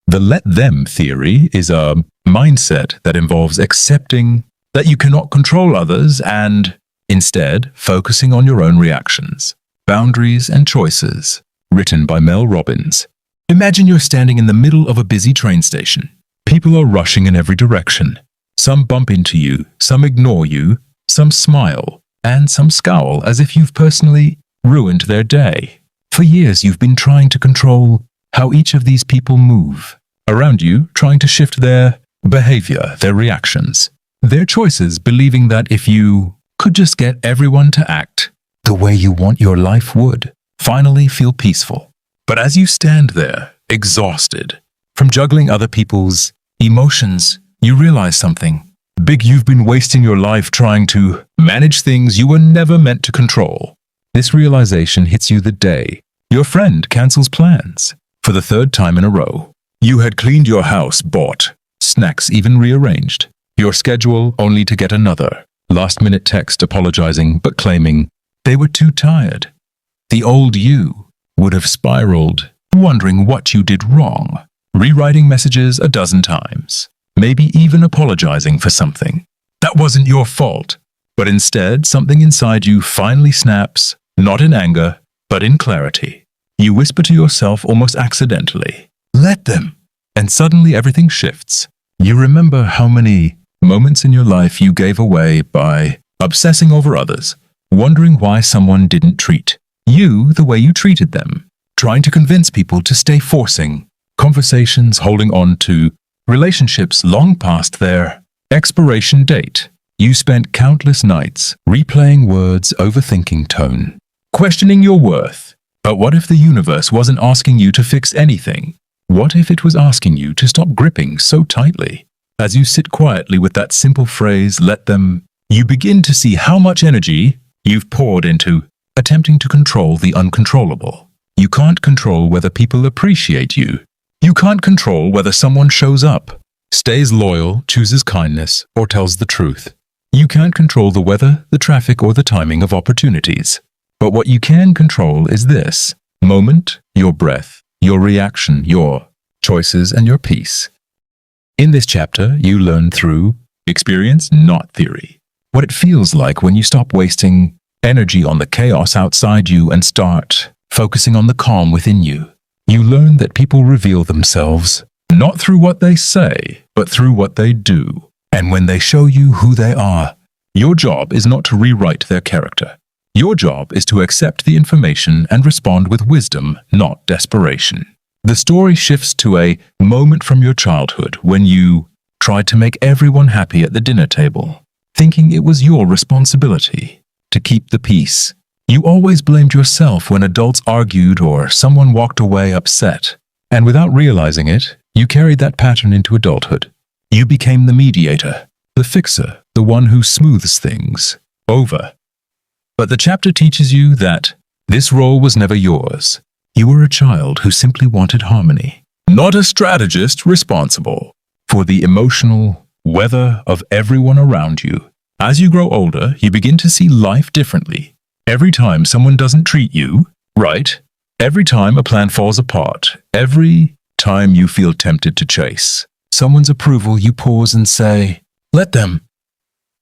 The let them theory is a mindset that involves accepting that you cannot control others and, instead, focusing on your own reactions, boundaries, and choices. Written by Mel Robbins. Imagine you're standing in the middle of a busy train station. People are rushing in every direction. Some bump into you, some ignore you, some smile, and some scowl as if you've personally ruined their day. For years, you've been trying to control how each of these people move around you, trying to shift their behavior, their reactions, their choices, believing that if you could just get everyone to act the way you want, your life would finally feel peaceful. But as you stand there, exhausted from juggling other people's emotions, you realize something big. You've been wasting your life trying to manage things you were never meant to control. This realization hits you the day your friend cancels plans for the third time in a row. You had cleaned your house, bought snacks, even rearranged your schedule, only to get another last-minute text apologizing but claiming they were too tired. The old you would have spiraled, wondering what you did wrong, rewriting messages a dozen times, maybe even apologizing for something that wasn't your fault. But instead, something inside you finally snaps, not in anger, but in clarity. You whisper to yourself almost accidentally, "Let them." And suddenly everything shifts. You remember how many moments in your life you gave away by obsessing over others, wondering why someone didn't treat you the way you treated them, trying to convince people to stay, forcing conversations, holding on to relationships long past their expiration date. You spent countless nights replaying words, overthinking tone, questioning your worth. But what if the universe wasn't asking you to fix anything? What if it was asking you to stop gripping so tightly? As you sit quietly with that simple phrase, "let them," you begin to see how much energy you've poured into attempting to control the uncontrollable. You can't control whether people appreciate you. You can't control whether someone shows up, stays loyal, chooses kindness, or tells the truth. You can't control the weather, the traffic, or the timing of opportunities. But what you can control is this moment, your breath, your reaction, your choices, and your peace. In this chapter, you learn through experience, not theory, what it feels like when you stop wasting energy on the chaos outside you and start focusing on the calm within you. You learn that people reveal themselves not through what they say, but through what they do. And when they show you who they are, your job is not to rewrite their character. Your job is to accept the information and respond with wisdom, not desperation. The story shifts to a moment from your childhood when you tried to make everyone happy at the dinner table, thinking it was your responsibility to keep the peace. You always blamed yourself when adults argued or someone walked away upset. And without realizing it, you carried that pattern into adulthood. You became the mediator, the fixer, the one who smooths things over. But the chapter teaches you that this role was never yours. You were a child who simply wanted harmony, not a strategist responsible for the emotional weather of everyone around you. As you grow older, you begin to see life differently. Every time someone doesn't treat you right, every time a plan falls apart, every time you feel tempted to chase someone's approval, you pause and say, "Let them."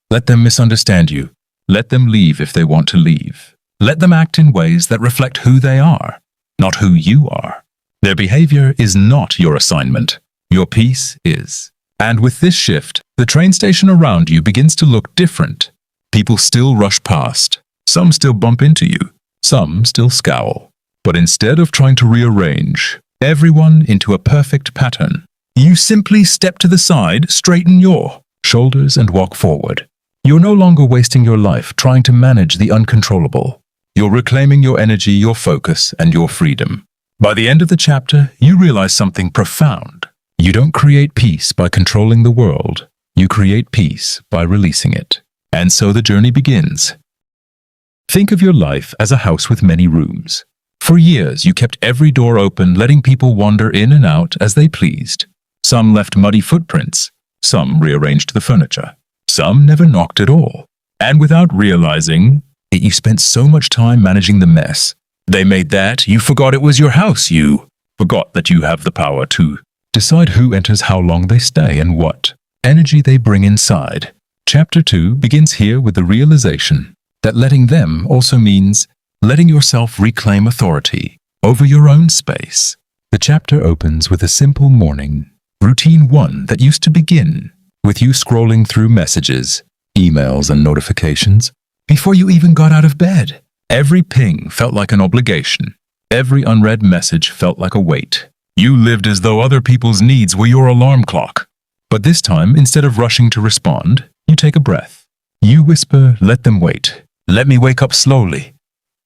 Let them misunderstand you. Let them leave if they want to leave. Let them act in ways that reflect who they are, not who you are. Their behavior is not your assignment. Your peace is. And with this shift, the train station around you begins to look different. People still rush past. Some still bump into you. Some still scowl. But instead of trying to rearrange everyone into a perfect pattern, you simply step to the side, straighten your shoulders, and walk forward. You're no longer wasting your life trying to manage the uncontrollable. You're reclaiming your energy, your focus, and your freedom. By the end of the chapter, you realize something profound. You don't create peace by controlling the world. You create peace by releasing it. And so the journey begins. Think of your life as a house with many rooms. For years, you kept every door open, letting people wander in and out as they pleased. Some left muddy footprints. Some rearranged the furniture. Some never knocked at all. And without realizing it, you spent so much time managing the mess. They made that you forgot it was your house. You forgot that you have the power to Decide who enters, how long they stay, and what energy they bring inside. Chapter 2 begins here with the realization that letting them also means letting yourself reclaim authority over your own space. The chapter opens with a simple morning routine, one that used to begin with you scrolling through messages, emails, and notifications before you even got out of bed. Every ping felt like an obligation. Every unread message felt like a weight. You lived as though other people's needs were your alarm clock. But this time, instead of rushing to respond, you take a breath. You whisper, "Let them wait. Let me wake up slowly."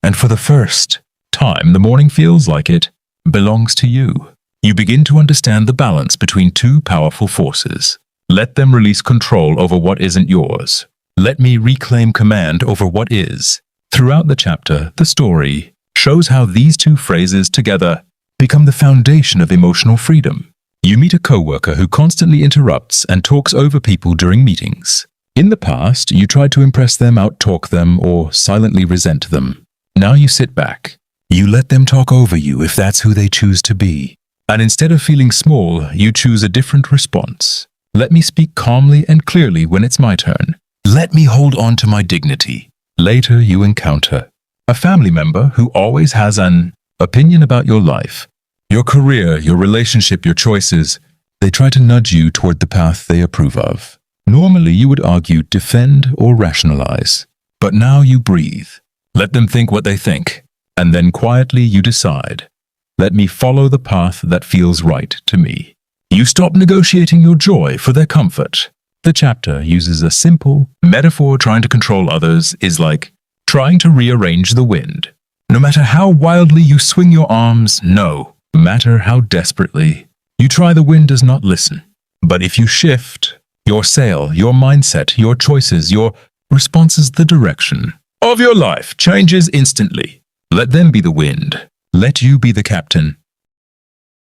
And for the first time, the morning feels like it belongs to you. You begin to understand the balance between two powerful forces. Let them release control over what isn't yours. Let me reclaim command over what is. Throughout the chapter, the story shows how these two phrases together become the foundation of emotional freedom. You meet a coworker who constantly interrupts and talks over people during meetings. In the past, you tried to impress them, out-talk them, or silently resent them. Now you sit back. You let them talk over you if that's who they choose to be. And instead of feeling small, you choose a different response. Let me speak calmly and clearly when it's my turn. Let me hold on to my dignity. Later, you encounter a family member who always has an opinion about your life, your career, your relationship, your choices. They try to nudge you toward the path they approve of. Normally, you would argue, defend, or rationalize. But now you breathe. Let them think what they think. And then quietly you decide, let me follow the path that feels right to me. You stop negotiating your joy for their comfort. The chapter uses a simple metaphor. Trying to control others is like trying to rearrange the wind. No matter how wildly you swing your arms, no matter how desperately you try, the wind does not listen. But if you shift your sail, your mindset, your choices, your responses, the direction of your life changes instantly. Let them be the wind. Let you be the captain.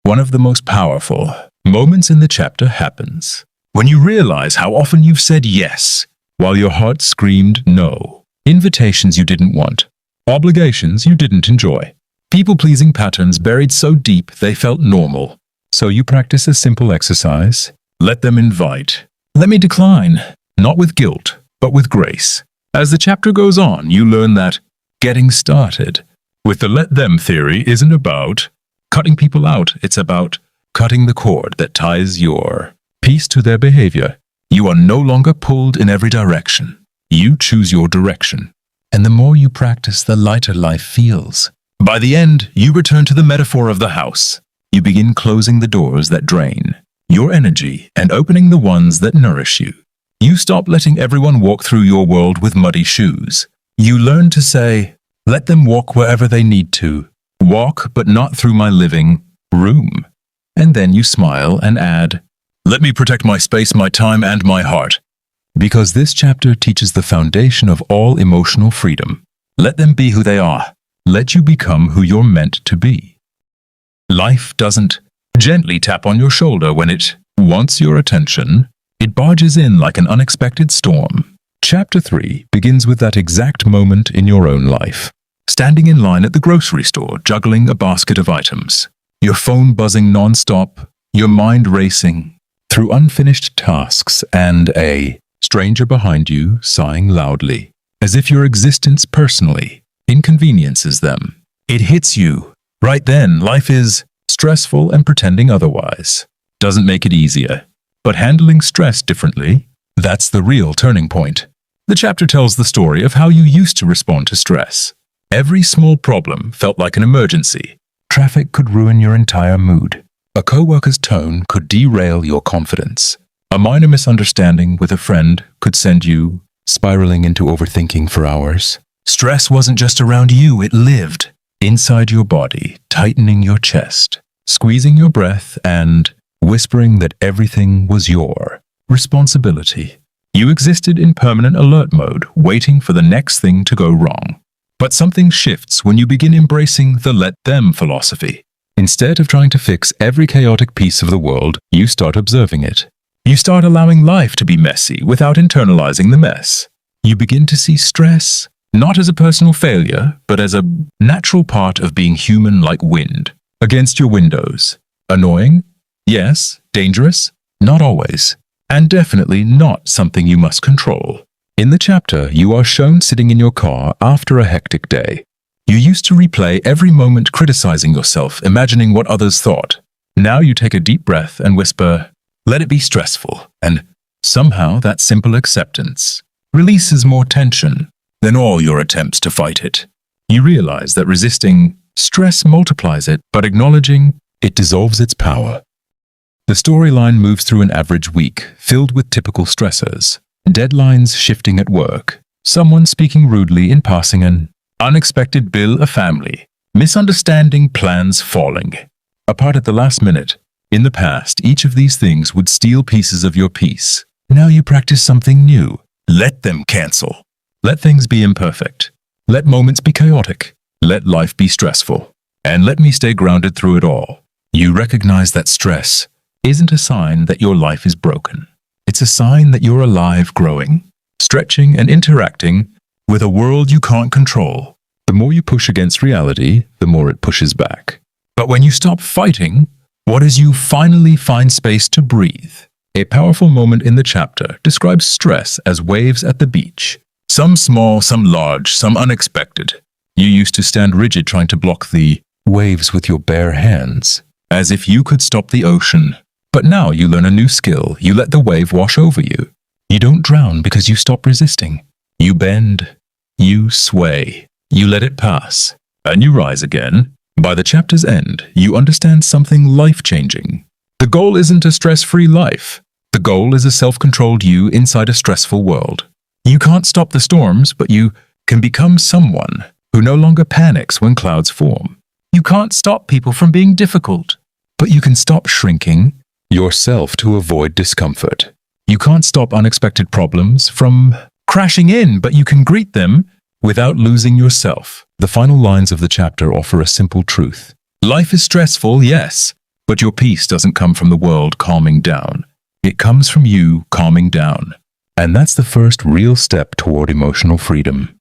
One of the most powerful moments in the chapter happens when you realize how often you've said yes while your heart screamed no. Invitations you didn't want, obligations you didn't enjoy, people-pleasing patterns buried so deep they felt normal. So you practice a simple exercise. Let them invite. Let me decline, not with guilt, but with grace. As the chapter goes on, you learn that getting started with the let them theory isn't about cutting people out. It's about cutting the cord that ties your peace to their behavior. You are no longer pulled in every direction. You choose your direction. And the more you practice, the lighter life feels. By the end, you return to the metaphor of the house. You begin closing the doors that drain your energy and opening the ones that nourish you. You stop letting everyone walk through your world with muddy shoes. You learn to say, let them walk wherever they need to. Walk, but not through my living room. And then you smile and add, let me protect my space, my time, and my heart. Because this chapter teaches the foundation of all emotional freedom. Let them be who they are. Let you become who you're meant to be. Life doesn't gently tap on your shoulder when it wants your attention. It barges in like an unexpected storm. Chapter 3 begins with that exact moment in your own life. Standing in line at the grocery store, juggling a basket of items. Your phone buzzing non-stop, your mind racing through unfinished tasks, and a stranger behind you sighing loudly, as if your existence personally inconveniences them. It hits you. Right then, life is stressful, and pretending otherwise doesn't make it easier. But handling stress differently, that's the real turning point. The chapter tells the story of how you used to respond to stress. Every small problem felt like an emergency. Traffic could ruin your entire mood. A coworker's tone could derail your confidence. A minor misunderstanding with a friend could send you spiraling into overthinking for hours. Stress wasn't just around you, it lived inside your body, tightening your chest, squeezing your breath, and whispering that everything was your responsibility. You existed in permanent alert mode, waiting for the next thing to go wrong. But something shifts when you begin embracing the let them philosophy. Instead of trying to fix every chaotic piece of the world, you start observing it. You start allowing life to be messy without internalizing the mess. You begin to see stress not as a personal failure, but as a natural part of being human, like wind against your windows. Annoying? Yes, dangerous, not always, and definitely not something you must control. In the chapter, you are shown sitting in your car after a hectic day. You used to replay every moment criticizing yourself, imagining what others thought. Now you take a deep breath and whisper, "Let it be stressful," and somehow that simple acceptance releases more tension than all your attempts to fight it. You realize that resisting stress multiplies it, but acknowledging it dissolves its power. The storyline moves through an average week, filled with typical stressors. Deadlines shifting at work, someone speaking rudely in passing, an unexpected bill, a family, misunderstanding, plans falling apart at the last minute. In the past, each of these things would steal pieces of your peace. Now you practice something new. Let them cancel. Let things be imperfect. Let moments be chaotic. Let life be stressful. And let me stay grounded through it all. You recognize that stress isn't a sign that your life is broken. It's a sign that you're alive, growing, stretching, and interacting with a world you can't control. The more you push against reality, the more it pushes back. But when you stop fighting, what is you finally find space to breathe? A powerful moment in the chapter describes stress as waves at the beach. Some small, some large, some unexpected. You used to stand rigid trying to block the waves with your bare hands, as if you could stop the ocean. But now you learn a new skill. You let the wave wash over you. You don't drown because you stop resisting. You bend. You sway. You let it pass. And you rise again. By the chapter's end, you understand something life-changing. The goal isn't a stress-free life. The goal is a self-controlled you inside a stressful world. You can't stop the storms, but you can become someone who no longer panics when clouds form. You can't stop people from being difficult, but you can stop shrinking yourself to avoid discomfort. You can't stop unexpected problems from crashing in, but you can greet them without losing yourself. The final lines of the chapter offer a simple truth. Life is stressful, yes, but your peace doesn't come from the world calming down. It comes from you calming down. And that's the first real step toward emotional freedom.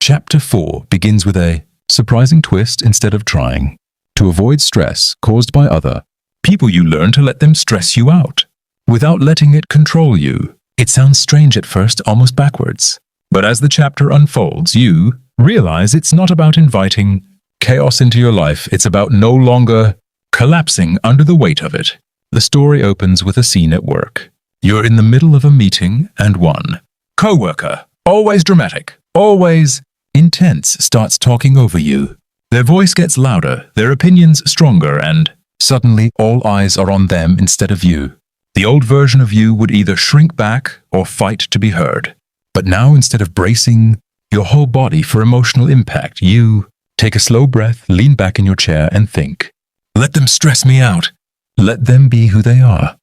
Chapter 4 begins with a surprising twist. Instead of trying to avoid stress caused by other people, you learn to let them stress you out without letting it control you. It sounds strange at first, almost backwards. But as the chapter unfolds, you realize it's not about inviting chaos into your life. It's about no longer collapsing under the weight of it. The story opens with a scene at work. You're in the middle of a meeting and one coworker, always dramatic, always intense, starts talking over you. Their voice gets louder, their opinions stronger, and suddenly all eyes are on them instead of you. The old version of you would either shrink back or fight to be heard. But now, instead of bracing your whole body for emotional impact, you take a slow breath, lean back in your chair, and think, let them stress me out. Let them be who they are.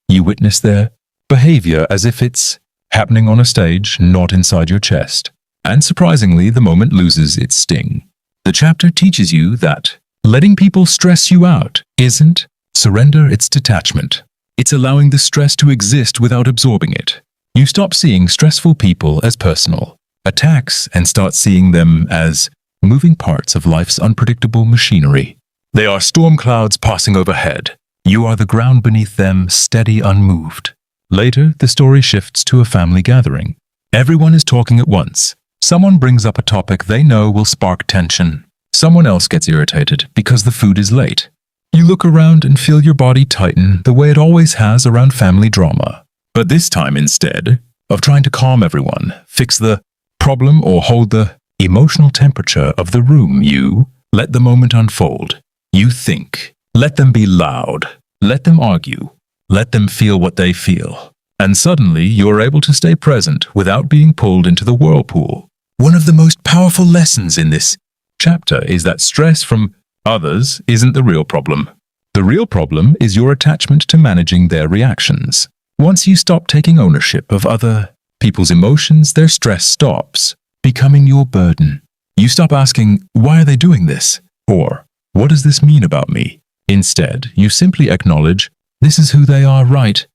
You witness their behavior as if it's happening on a stage, not inside your chest. And surprisingly, the moment loses its sting. The chapter teaches you that letting people stress you out isn't surrender, it's detachment. It's allowing the stress to exist without absorbing it. You stop seeing stressful people as personal attacks and start seeing them as moving parts of life's unpredictable machinery. They are storm clouds passing overhead. You are the ground beneath them, steady, unmoved. Later, the story shifts to a family gathering. Everyone is talking at once. Someone brings up a topic they know will spark tension. Someone else gets irritated because the food is late. You look around and feel your body tighten the way it always has around family drama. But this time, instead of trying to calm everyone, fix the problem, or hold the emotional temperature of the room, you let the moment unfold. You think. Let them be loud. Let them argue. Let them feel what they feel. And suddenly, you're able to stay present without being pulled into the whirlpool. One of the most powerful lessons in this chapter is that stress from others isn't the real problem. The real problem is your attachment to managing their reactions. Once you stop taking ownership of other people's emotions, their stress stops becoming your burden. You stop asking, why are they doing this? Or, what does this mean about me? Instead, you simply acknowledge, this is who they are right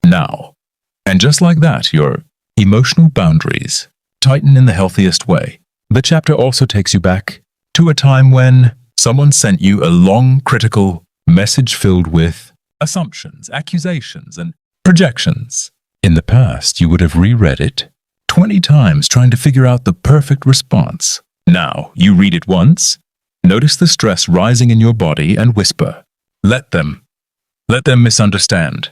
now. And just like that, your emotional boundaries tighten in the healthiest way. The chapter also takes you back to a time when someone sent you a long, critical message filled with assumptions, accusations, and projections. In the past, you would have reread it 20 times trying to figure out the perfect response. Now, you read it once, notice the stress rising in your body and whisper, Let them misunderstand.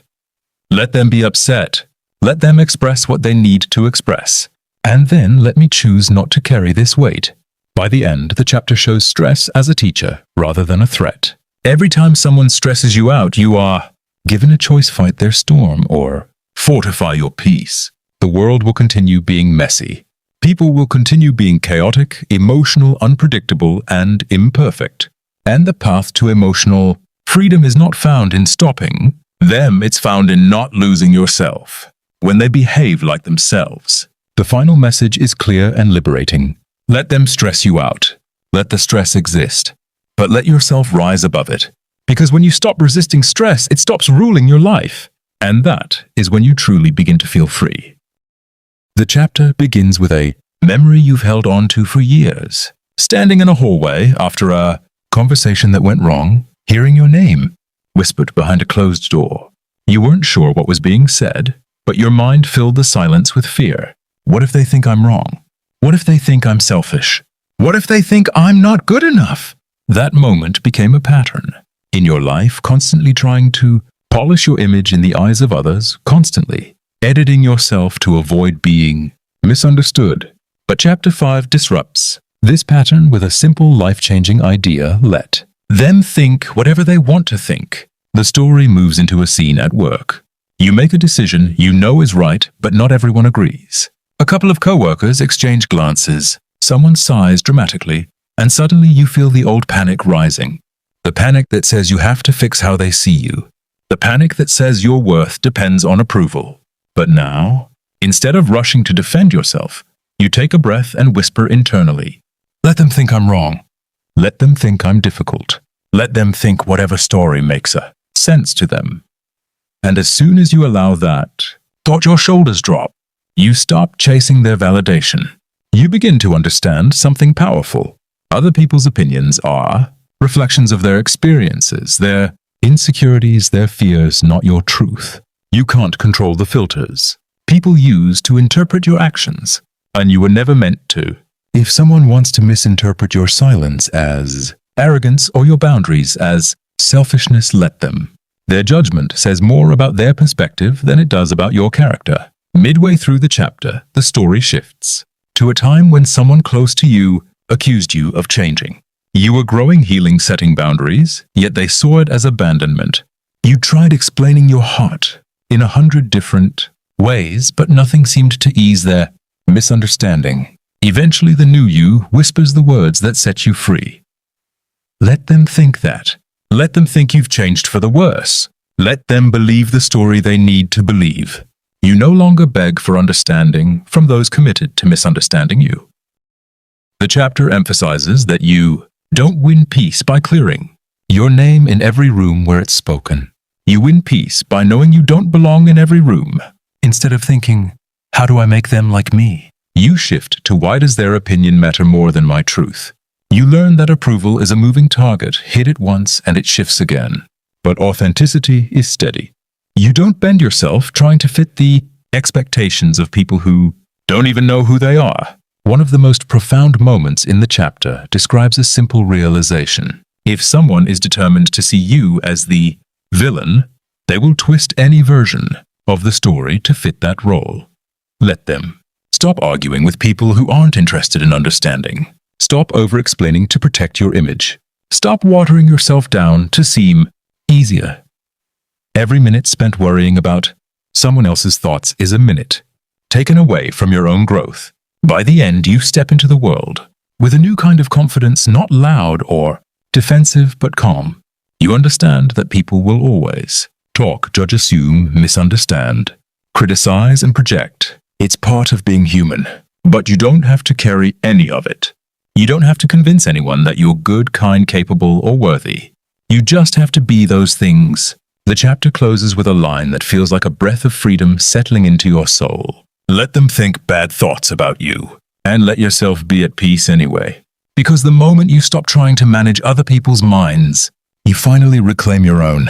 Let them be upset. Let them express what they need to express. And then let me choose not to carry this weight. By the end, the chapter shows stress as a teacher rather than a threat. Every time someone stresses you out, you are given a choice: fight their storm or fortify your peace. The world will continue being messy. People will continue being chaotic, emotional, unpredictable, and imperfect. And the path to emotional freedom is not found in stopping them, it's found in not losing yourself. When they behave like themselves. The final message is clear and liberating. Let them stress you out. Let the stress exist. But let yourself rise above it. Because when you stop resisting stress, it stops ruling your life. And that is when you truly begin to feel free. The chapter begins with a memory you've held on to for years. Standing in a hallway after a conversation that went wrong, hearing your name whispered behind a closed door. You weren't sure what was being said, but your mind filled the silence with fear. What if they think I'm wrong? What if they think I'm selfish? What if they think I'm not good enough? That moment became a pattern in your life, constantly trying to polish your image in the eyes of others, constantly editing yourself to avoid being misunderstood. But Chapter 5 disrupts this pattern with a simple life-changing idea: let them think whatever they want to think. The story moves into a scene at work. You make a decision you know is right, but not everyone agrees. A couple of co-workers exchange glances. Someone sighs dramatically, and suddenly you feel the old panic rising. The panic that says you have to fix how they see you. The panic that says your worth depends on approval. But now, instead of rushing to defend yourself, you take a breath and whisper internally, Let them think I'm wrong. Let them think I'm difficult. Let them think whatever story makes a sense to them. And as soon as you allow that thought, your shoulders drop. You stop chasing their validation. You begin to understand something powerful. Other people's opinions are reflections of their experiences, their insecurities, their fears, not your truth. You can't control the filters people use to interpret your actions, and you were never meant to. If someone wants to misinterpret your silence as arrogance or your boundaries as selfishness, let them. Their judgment says more about their perspective than it does about your character. Midway through the chapter, the story shifts to a time when someone close to you accused you of changing. You were growing, healing, setting boundaries, yet they saw it as abandonment. You tried explaining your heart in 100 different ways, but nothing seemed to ease their misunderstanding. Eventually, the new you whispers the words that set you free. Let them think that. Let them think you've changed for the worse. Let them believe the story they need to believe. You no longer beg for understanding from those committed to misunderstanding you. The chapter emphasizes that you don't win peace by clearing your name in every room where it's spoken. You win peace by knowing you don't belong in every room. Instead of thinking, how do I make them like me? You shift to, why does their opinion matter more than my truth? You learn that approval is a moving target. Hit it once and it shifts again. But authenticity is steady. You don't bend yourself trying to fit the expectations of people who don't even know who they are. One of the most profound moments in the chapter describes a simple realization. If someone is determined to see you as the villain, they will twist any version of the story to fit that role. Let them. Stop arguing with people who aren't interested in understanding. Stop over-explaining to protect your image. Stop watering yourself down to seem easier. Every minute spent worrying about someone else's thoughts is a minute taken away from your own growth. By the end, you step into the world with a new kind of confidence, not loud or defensive, but calm. You understand that people will always talk, judge, assume, misunderstand, criticize, and project. It's part of being human, but you don't have to carry any of it. You don't have to convince anyone that you're good, kind, capable, or worthy. You just have to be those things. The chapter closes with a line that feels like a breath of freedom settling into your soul. Let them think bad thoughts about you, and let yourself be at peace anyway. Because the moment you stop trying to manage other people's minds, you finally reclaim your own.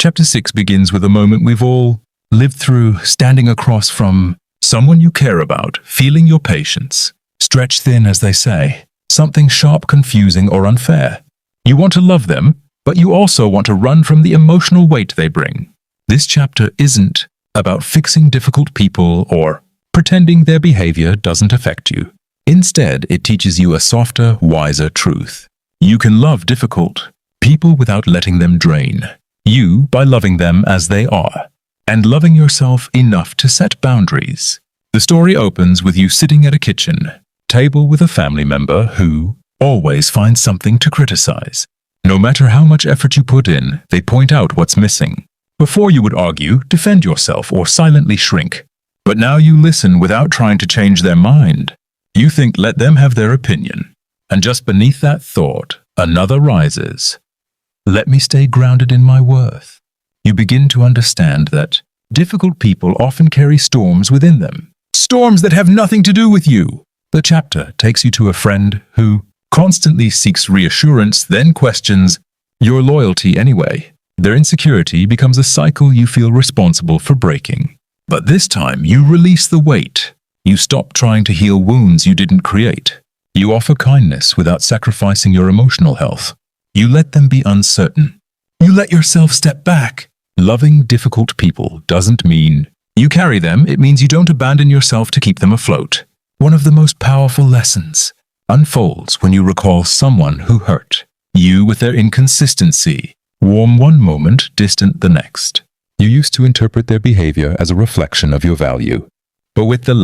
Chapter 6 begins with a moment we've all lived through, standing across from someone you care about, feeling your patience, stretched thin, as they say, something sharp, confusing, or unfair. You want to love them, but you also want to run from the emotional weight they bring. This chapter isn't about fixing difficult people or pretending their behavior doesn't affect you. Instead, it teaches you a softer, wiser truth. You can love difficult people without letting them drain you by loving them as they are, and loving yourself enough to set boundaries. The story opens with you sitting at a kitchen table with a family member who always finds something to criticize. No matter how much effort you put in, they point out what's missing. Before you would argue, defend yourself, or silently shrink. But now you listen without trying to change their mind. You think, let them have their opinion. And just beneath that thought, another rises. Let me stay grounded in my worth. You begin to understand that difficult people often carry storms within them. Storms that have nothing to do with you. The chapter takes you to a friend who constantly seeks reassurance, then questions your loyalty anyway. Their insecurity becomes a cycle you feel responsible for breaking. But this time, you release the weight. You stop trying to heal wounds you didn't create. You offer kindness without sacrificing your emotional health. You let them be uncertain. You let yourself step back. Loving difficult people doesn't mean you carry them. It means you don't abandon yourself to keep them afloat. One of the most powerful lessons unfolds when you recall someone who hurt you with their inconsistency, warm one moment, distant the next. You used to interpret their behavior as a reflection of your value. But with the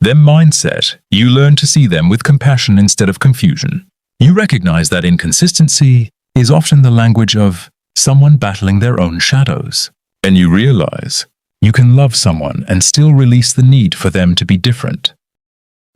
them mindset, you learn to see them with compassion instead of confusion. You recognize that inconsistency is often the language of someone battling their own shadows. And you realize you can love someone and still release the need for them to be different.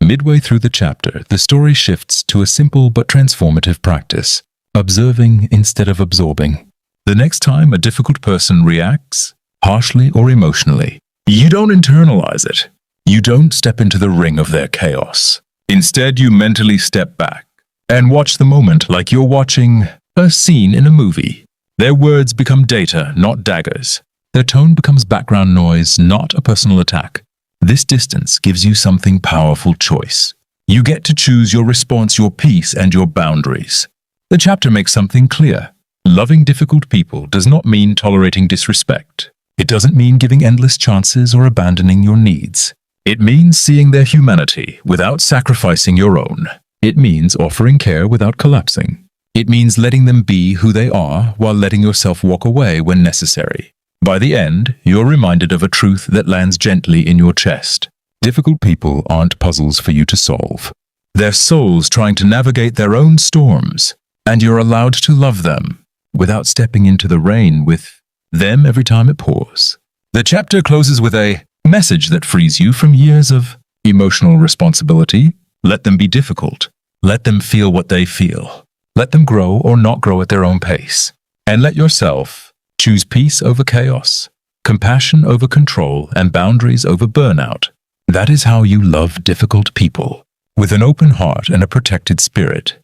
Midway through the chapter, the story shifts to a simple but transformative practice: observing instead of absorbing. The next time a difficult person reacts, harshly or emotionally, you don't internalize it. You don't step into the ring of their chaos. Instead, you mentally step back and watch the moment like you're watching a scene in a movie. Their words become data, not daggers. Their tone becomes background noise, not a personal attack. This distance gives you something powerful: choice. You get to choose your response, your peace, and your boundaries. The chapter makes something clear. Loving difficult people does not mean tolerating disrespect. It doesn't mean giving endless chances or abandoning your needs. It means seeing their humanity without sacrificing your own. It means offering care without collapsing. It means letting them be who they are while letting yourself walk away when necessary. By the end, you're reminded of a truth that lands gently in your chest. Difficult people aren't puzzles for you to solve. They're souls trying to navigate their own storms, and you're allowed to love them without stepping into the rain with them every time it pours. The chapter closes with a message that frees you from years of emotional responsibility. Let them be difficult. Let them feel what they feel. Let them grow or not grow at their own pace. And let yourself choose peace over chaos, compassion over control, and boundaries over burnout. That is how you love difficult people, with an open heart and a protected spirit.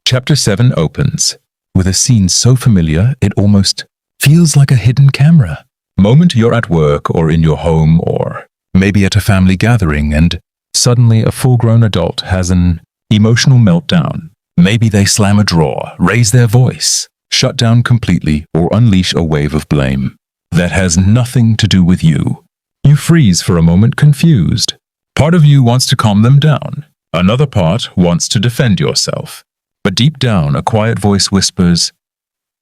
Chapter 7 opens with a scene so familiar it almost feels like a hidden camera. Moment you're at work or in your home or maybe at a family gathering, and suddenly a full-grown adult has an emotional meltdown. Maybe they slam a drawer, raise their voice, shut down completely, or unleash a wave of blame that has nothing to do with you. You freeze for a moment, confused. Part of you wants to calm them down. Another part wants to defend yourself. But deep down, a quiet voice whispers,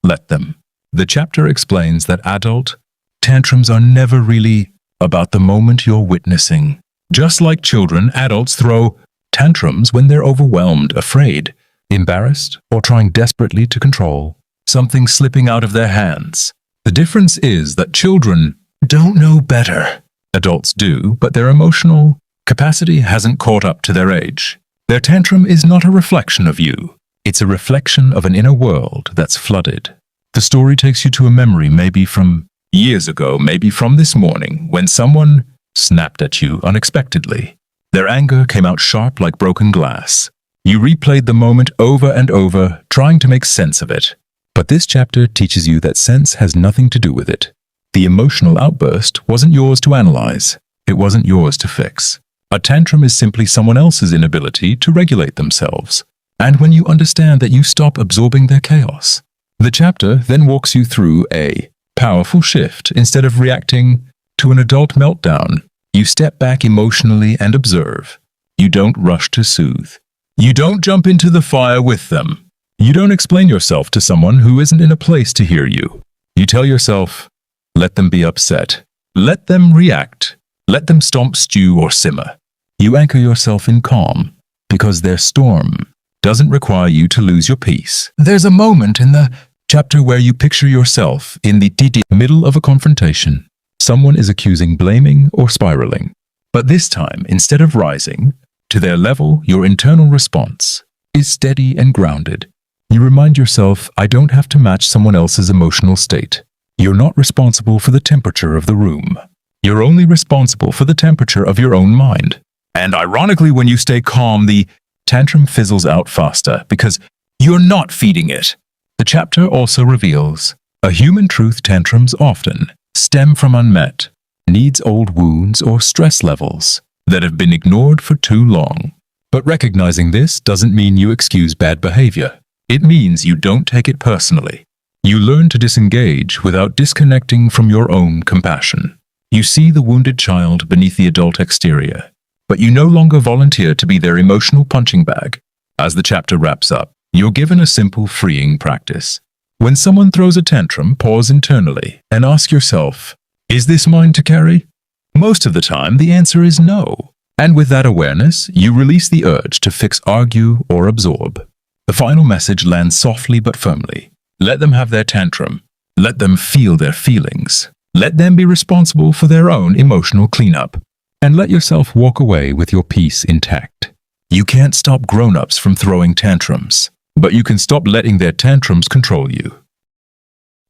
let them. The chapter explains that adult tantrums are never really about the moment you're witnessing. Just like children, adults throw tantrums when they're overwhelmed, afraid, embarrassed, or trying desperately to control something slipping out of their hands. The difference is that children don't know better. Adults do, but their emotional capacity hasn't caught up to their age. Their tantrum is not a reflection of you. It's a reflection of an inner world that's flooded. The story takes you to a memory, maybe from years ago, maybe from this morning, when someone snapped at you unexpectedly. Their anger came out sharp like broken glass. You replayed the moment over and over, trying to make sense of it. But this chapter teaches you that sense has nothing to do with it. The emotional outburst wasn't yours to analyze. It wasn't yours to fix. A tantrum is simply someone else's inability to regulate themselves. And when you understand that, you stop absorbing their chaos. The chapter then walks you through a powerful shift. Instead of reacting to an adult meltdown, you step back emotionally and observe. You don't rush to soothe. You don't jump into the fire with them. You don't explain yourself to someone who isn't in a place to hear you. You tell yourself, let them be upset. Let them react. Let them stomp, stew, or simmer. You anchor yourself in calm because their storm doesn't require you to lose your peace. There's a moment in the chapter where you picture yourself in the middle of a confrontation. Someone is accusing, blaming, or spiraling. But this time, instead of rising to their level, your internal response is steady and grounded. You remind yourself, I don't have to match someone else's emotional state. You're not responsible for the temperature of the room. You're only responsible for the temperature of your own mind. And ironically, when you stay calm, the tantrum fizzles out faster because you're not feeding it. The chapter also reveals a human truth: tantrums often stem from unmet needs, old wounds, or stress levels that have been ignored for too long. But recognizing this doesn't mean you excuse bad behavior. It means you don't take it personally. You learn to disengage without disconnecting from your own compassion. You see the wounded child beneath the adult exterior, but you no longer volunteer to be their emotional punching bag. As the chapter wraps up, you're given a simple, freeing practice. When someone throws a tantrum, pause internally and ask yourself, is this mine to carry? Most of the time, the answer is no. And with that awareness, you release the urge to fix, argue, or absorb. The final message lands softly but firmly. Let them have their tantrum. Let them feel their feelings. Let them be responsible for their own emotional cleanup. And let yourself walk away with your peace intact. You can't stop grown-ups from throwing tantrums, but you can stop letting their tantrums control you.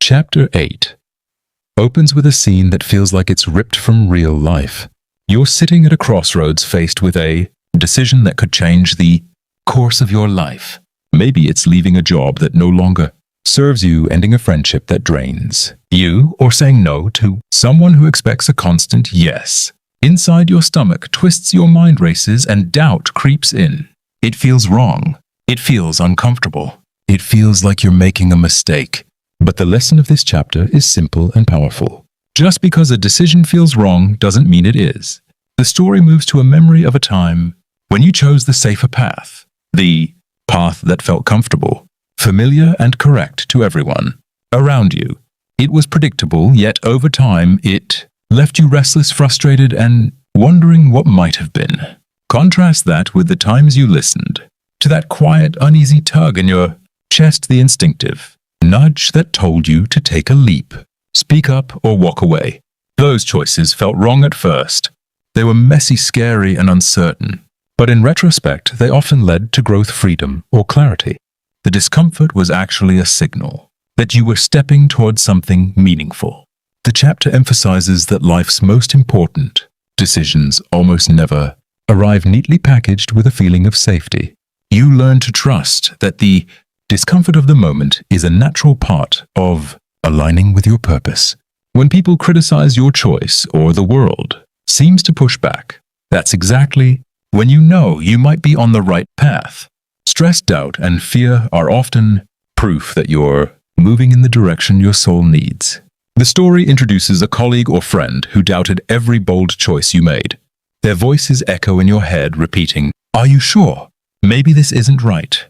Chapter 8 opens with a scene that feels like it's ripped from real life. You're sitting at a crossroads faced with a decision that could change the course of your life. Maybe it's leaving a job that no longer serves you, ending a friendship that drains you, or saying no to someone who expects a constant yes. Inside your stomach twists, your mind races, and doubt creeps in. It feels wrong. It feels uncomfortable. It feels like you're making a mistake. But the lesson of this chapter is simple and powerful. Just because a decision feels wrong doesn't mean it is. The story moves to a memory of a time when you chose the safer path, the path that felt comfortable, familiar, and correct to everyone around you. It was predictable, yet over time it left you restless, frustrated, and wondering what might have been. Contrast that with the times you listened to that quiet, uneasy tug in your chest, the instinctive nudge that told you to take a leap, speak up, or walk away. Those choices felt wrong at first. They were messy, scary, and uncertain. But in retrospect, they often led to growth, freedom, or clarity. The discomfort was actually a signal that you were stepping towards something meaningful. The chapter emphasizes that life's most important decisions almost never arrive neatly packaged with a feeling of safety. You learn to trust that the discomfort of the moment is a natural part of aligning with your purpose. When people criticize your choice or the world seems to push back, that's exactly when you know you might be on the right path. Stress, doubt, and fear are often proof that you're moving in the direction your soul needs. The story introduces a colleague or friend who doubted every bold choice you made. Their voices echo in your head, repeating, "Are you sure? Maybe this isn't right."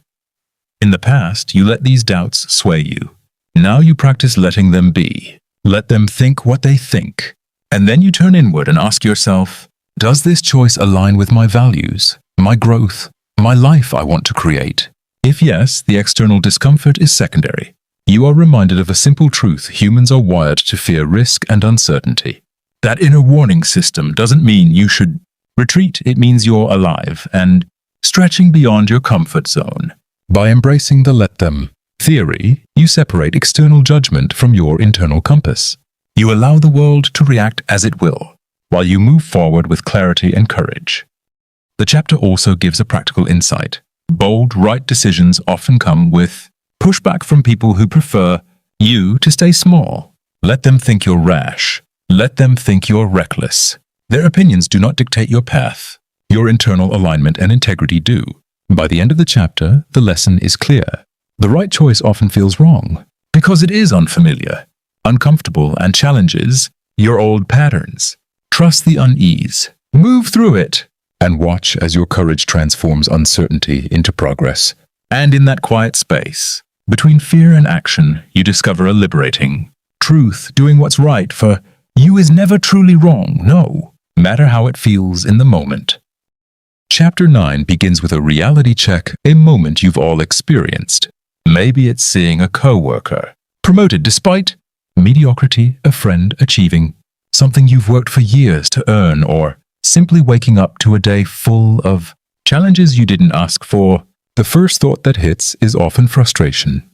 In the past, you let these doubts sway you. Now you practice letting them be. Let them think what they think. And then you turn inward and ask yourself, does this choice align with my values, my growth, my life I want to create? If yes, the external discomfort is secondary. You are reminded of a simple truth: humans are wired to fear risk and uncertainty. That inner warning system doesn't mean you should retreat. It means you're alive and stretching beyond your comfort zone. By embracing the let them theory, you separate external judgment from your internal compass. You allow the world to react as it will, while you move forward with clarity and courage. The chapter also gives a practical insight. Bold, right decisions often come with Pushback from people who prefer you to stay small. Let them think you're rash. Let them think you're reckless. Their opinions do not dictate your path. Your internal alignment and integrity do. By the end of the chapter, the lesson is clear. The right choice often feels wrong because it is unfamiliar, uncomfortable, and challenges your old patterns. Trust the unease. Move through it and watch as your courage transforms uncertainty into progress. And in that quiet space, between fear and action, you discover a liberating truth. Doing what's right for you is never truly wrong, no matter how it feels in the moment. Chapter 9 begins with a reality check, a moment you've all experienced. Maybe it's seeing a coworker promoted despite mediocrity, a friend achieving something you've worked for years to earn, or simply waking up to a day full of challenges you didn't ask for. The first thought that hits is often frustration.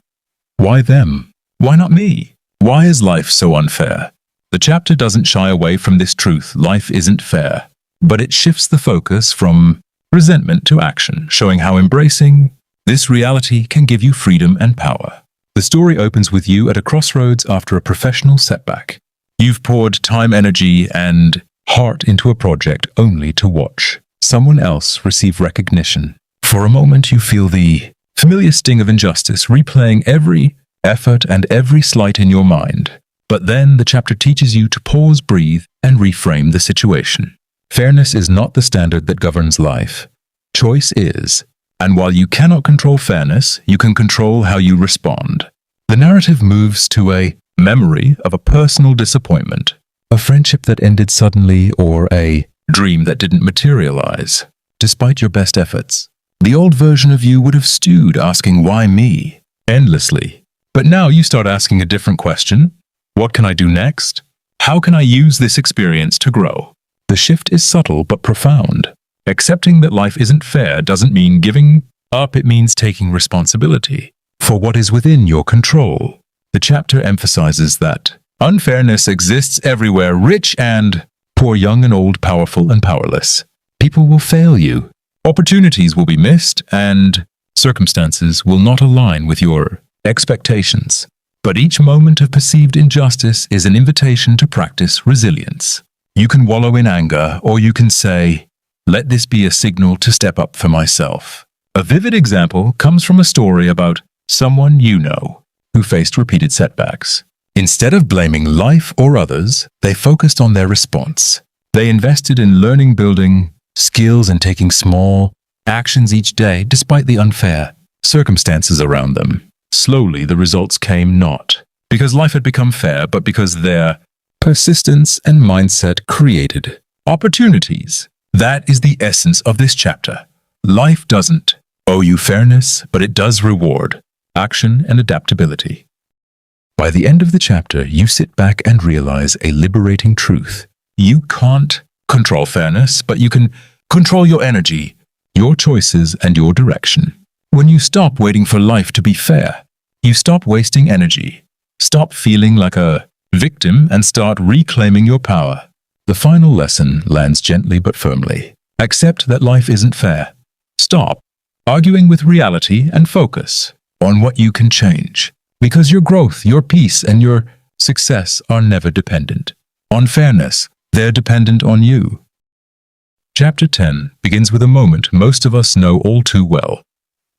Why them? Why not me? Why is life so unfair? The chapter doesn't shy away from this truth. Life isn't fair, but it shifts the focus from resentment to action, showing how embracing this reality can give you freedom and power. The story opens with you at a crossroads after a professional setback. You've poured time, energy, and heart into a project only to watch someone else receive recognition. For a moment, you feel the familiar sting of injustice, replaying every effort and every slight in your mind. But then the chapter teaches you to pause, breathe, and reframe the situation. Fairness is not the standard that governs life. Choice is. And while you cannot control fairness, you can control how you respond. The narrative moves to a memory of a personal disappointment, a friendship that ended suddenly, or a dream that didn't materialize, despite your best efforts. The old version of you would have stewed, asking, "Why me?" endlessly. But now you start asking a different question. What can I do next? How can I use this experience to grow? The shift is subtle but profound. Accepting that life isn't fair doesn't mean giving up, it means taking responsibility for what is within your control. The chapter emphasizes that unfairness exists everywhere, rich and poor, young and old, powerful and powerless. People will fail you. Opportunities will be missed, and circumstances will not align with your expectations. But each moment of perceived injustice is an invitation to practice resilience. You can wallow in anger, or you can say, "Let this be a signal to step up for myself." A vivid example comes from a story about someone you know who faced repeated setbacks. Instead of blaming life or others, they focused on their response. They invested in learning, building skills, and taking small actions each day despite the unfair circumstances around them. Slowly, the results came not because life had become fair, but because their persistence and mindset created opportunities. That is the essence of this chapter. Life doesn't owe you fairness, but it does reward action and adaptability. By the end of the chapter, you sit back and realize a liberating truth. You can't control fairness, but you can control your energy, your choices, and your direction. When you stop waiting for life to be fair, you stop wasting energy, stop feeling like a victim, and start reclaiming your power. The final lesson lands gently but firmly. Accept that life isn't fair. Stop arguing with reality and focus on what you can change, because your growth, your peace, and your success are never dependent on fairness. They're dependent on you. Chapter 10 begins with a moment most of us know all too well.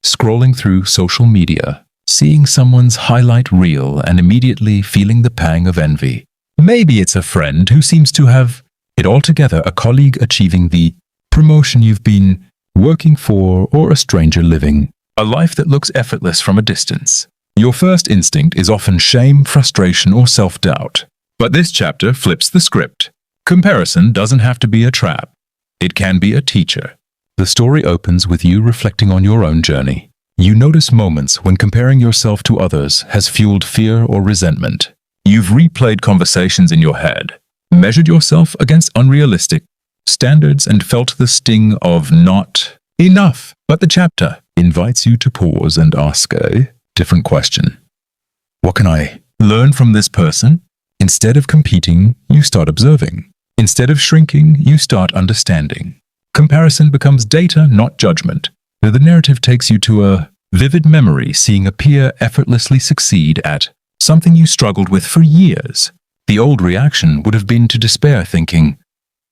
Scrolling through social media, seeing someone's highlight reel and immediately feeling the pang of envy. Maybe it's a friend who seems to have it all together, a colleague achieving the promotion you've been working for, or a stranger living a life that looks effortless from a distance. Your first instinct is often shame, frustration, or self-doubt. But this chapter flips the script. Comparison doesn't have to be a trap. It can be a teacher. The story opens with you reflecting on your own journey. You notice moments when comparing yourself to others has fueled fear or resentment. You've replayed conversations in your head, measured yourself against unrealistic standards, and felt the sting of not enough. But the chapter invites you to pause and ask a different question. What can I learn from this person? Instead of competing, you start observing. Instead of shrinking, you start understanding. Comparison becomes data, not judgment. The narrative takes you to a Vivid memory, seeing a peer effortlessly succeed at something you struggled with for years. The old reaction would have been to despair, thinking,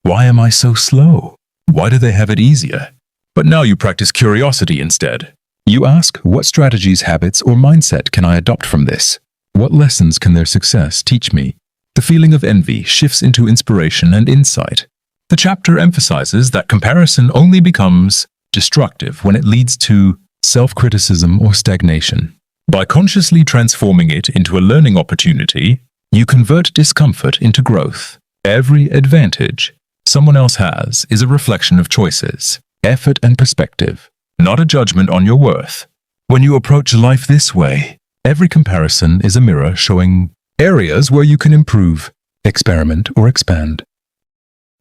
"Why am I so slow? Why do they have it easier?" But now you practice curiosity instead. You ask, what strategies, habits, or mindset can I adopt from this? What lessons can their success teach me? The feeling of envy shifts into inspiration and insight. The chapter emphasizes that comparison only becomes destructive when it leads to self-criticism or stagnation. By consciously transforming it into a learning opportunity, you convert discomfort into growth. Every advantage someone else has is a reflection of choices, effort, and perspective, not a judgment on your worth. When you approach life this way, every comparison is a mirror showing areas where you can improve, experiment, or expand.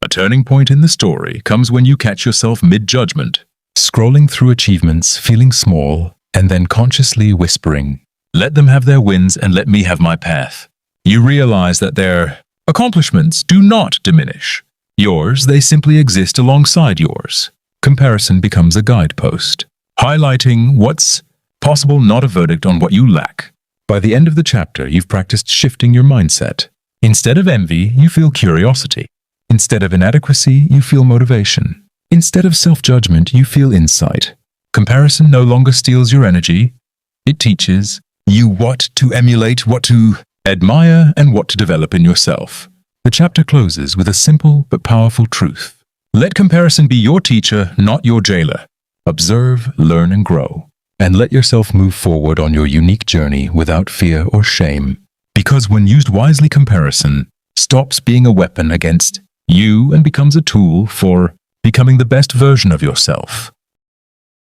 A turning point in the story comes when you catch yourself mid-judgment, scrolling through achievements, feeling small, and then consciously whispering, "Let them have their wins and let me have my path." You realize that their accomplishments do not diminish yours, they simply exist alongside yours. Comparison becomes a guidepost, highlighting what's possible, not a verdict on what you lack. By the end of the chapter, you've practiced shifting your mindset. Instead of envy, you feel curiosity. Instead of inadequacy, you feel motivation. Instead of self-judgment, you feel insight. Comparison no longer steals your energy. It teaches you what to emulate, what to admire, and what to develop in yourself. The chapter closes with a simple but powerful truth. Let comparison be your teacher, not your jailer. Observe, learn, and grow. And let yourself move forward on your unique journey without fear or shame. Because when used wisely, comparison stops being a weapon against you and becomes a tool for becoming the best version of yourself.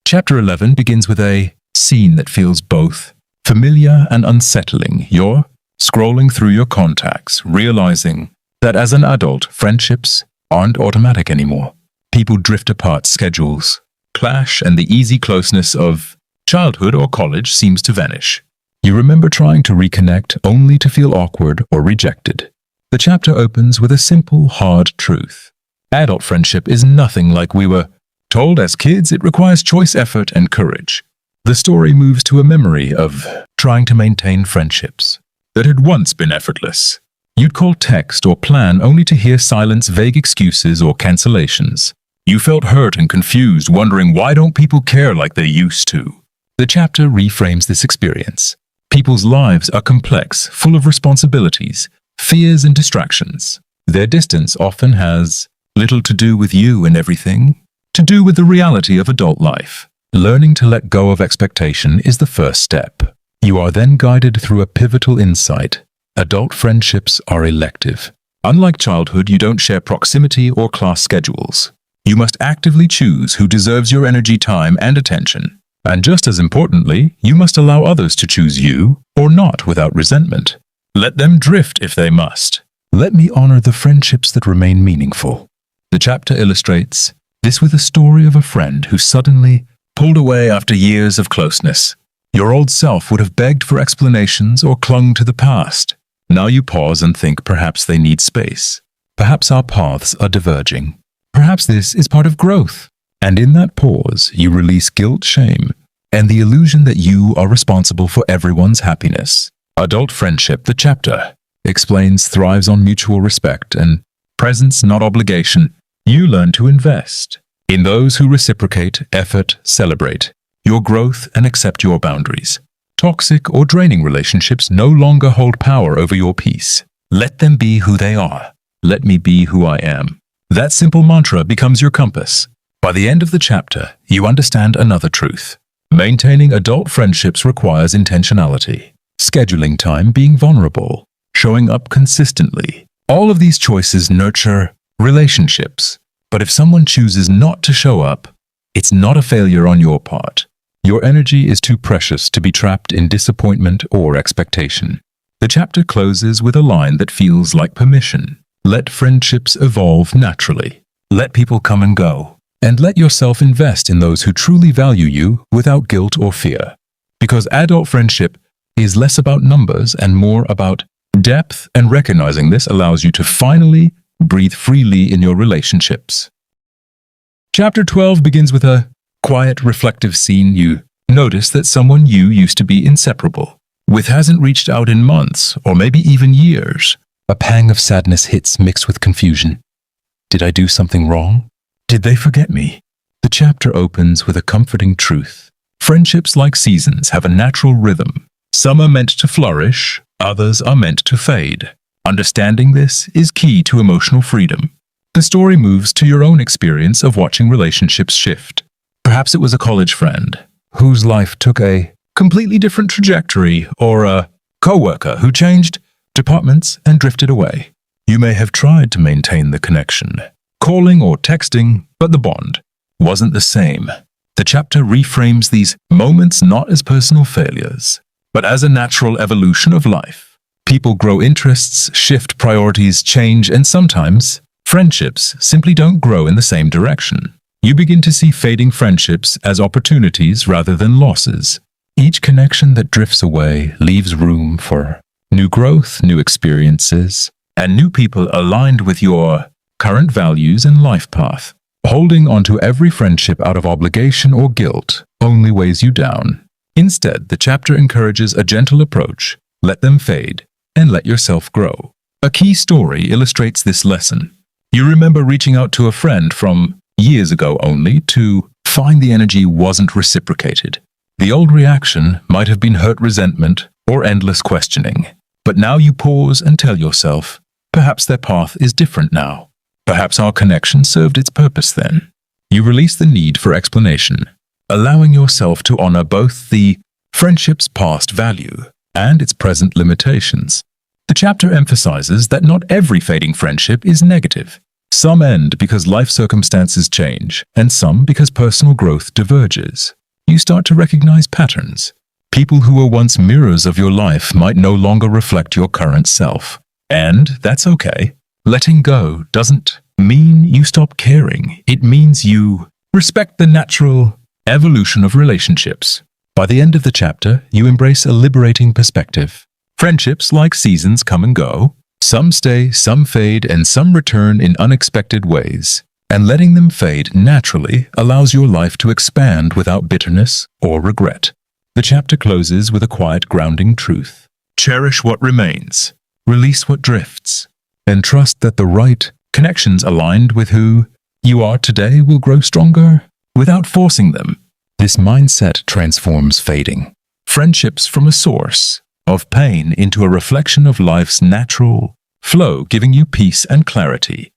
Chapter 11 begins with a scene that feels both familiar and unsettling. You're scrolling through your contacts, realizing that as an adult, friendships aren't automatic anymore. People drift apart, schedules clash, and the easy closeness of childhood or college seems to vanish. You remember trying to reconnect only to feel awkward or rejected. The chapter opens with a simple, hard truth. Adult friendship is nothing like we were told as kids. It requires choice, effort, and courage. The story moves to a memory of trying to maintain friendships that had once been effortless. You'd call, text, or plan only to hear silence, vague excuses, or cancellations. You felt hurt and confused, wondering why don't people care like they used to. The chapter reframes this experience. People's lives are complex, full of responsibilities, fears, and distractions. Their distance often has little to do with you and everything to do with the reality of adult life. Learning to let go of expectation is the first step. You are then guided through a pivotal insight. Adult friendships are elective. Unlike childhood, you don't share proximity or class schedules. You must actively choose who deserves your energy, time, and attention. And just as importantly, you must allow others to choose you or not without resentment. Let them drift if they must. Let me honor the friendships that remain meaningful. The chapter illustrates this with a story of a friend who suddenly pulled away after years of closeness. Your old self would have begged for explanations or clung to the past. Now you pause and think perhaps they need space. Perhaps our paths are diverging. Perhaps this is part of growth. And in that pause, you release guilt, shame, and the illusion that you are responsible for everyone's happiness. Adult friendship, the chapter explains, thrives on mutual respect and presence, not obligation. You learn to invest in those who reciprocate, effort, celebrate your growth, and accept your boundaries. Toxic or draining relationships no longer hold power over your peace. Let them be who they are. Let me be who I am. That simple mantra becomes your compass. By the end of the chapter, you understand another truth. Maintaining adult friendships requires intentionality, scheduling time, being vulnerable, showing up consistently. All of these choices nurture relationships. But if someone chooses not to show up, it's not a failure on your part. Your energy is too precious to be trapped in disappointment or expectation. The chapter closes with a line that feels like permission. Let friendships evolve naturally. Let people come and go. And let yourself invest in those who truly value you without guilt or fear. Because adult friendship is less about numbers and more about depth, and recognizing this allows you to finally breathe freely in your relationships. Chapter 12 begins with a quiet, reflective scene. You Notice that someone you used to be inseparable with hasn't reached out in months or maybe even years. A pang of sadness hits mixed with confusion. Did I do something wrong? Did they forget me? The chapter opens with a comforting truth. Friendships, like seasons, have a natural rhythm. Some are meant to flourish, others are meant to fade. Understanding this is key to emotional freedom. The story moves to your own experience of watching relationships shift. Perhaps it was a college friend whose life took a completely different trajectory, or a coworker who changed departments and drifted away. You may have tried to maintain the connection, calling or texting, but the bond wasn't the same. The chapter reframes these moments not as personal failures, but as a natural evolution of life. People grow interests, shift priorities, change, and sometimes friendships simply don't grow in the same direction. You begin to see fading friendships as opportunities rather than losses. Each connection that drifts away leaves room for new growth, new experiences, and new people aligned with your current values and life path. Holding onto every friendship out of obligation or guilt only weighs you down. Instead, the chapter encourages a gentle approach. Let them fade and let yourself grow. A key story illustrates this lesson. You remember reaching out to a friend from years ago only to find the energy wasn't reciprocated. The old reaction might have been hurt resentment or endless questioning. But now you pause and tell yourself, perhaps their path is different now. Perhaps our connection served its purpose then. You release the need for explanation, allowing yourself to honor both the friendship's past value and its present limitations. The chapter emphasizes that not every fading friendship is negative. Some end because life circumstances change, and some because personal growth diverges. You start to recognize patterns. People who were once mirrors of your life might no longer reflect your current self. And that's okay. Letting go doesn't mean you stop caring. It means you respect the natural evolution of relationships. By the end of the chapter, you embrace a liberating perspective. Friendships, like seasons, come and go. Some stay, some fade, and some return in unexpected ways. And letting them fade naturally allows your life to expand without bitterness or regret. The chapter closes with a quiet, grounding truth. Cherish what remains, release what drifts, and trust that the right connections aligned with who you are today will grow stronger without forcing them. This mindset transforms fading friendships from a source of pain into a reflection of life's natural flow, giving you peace and clarity.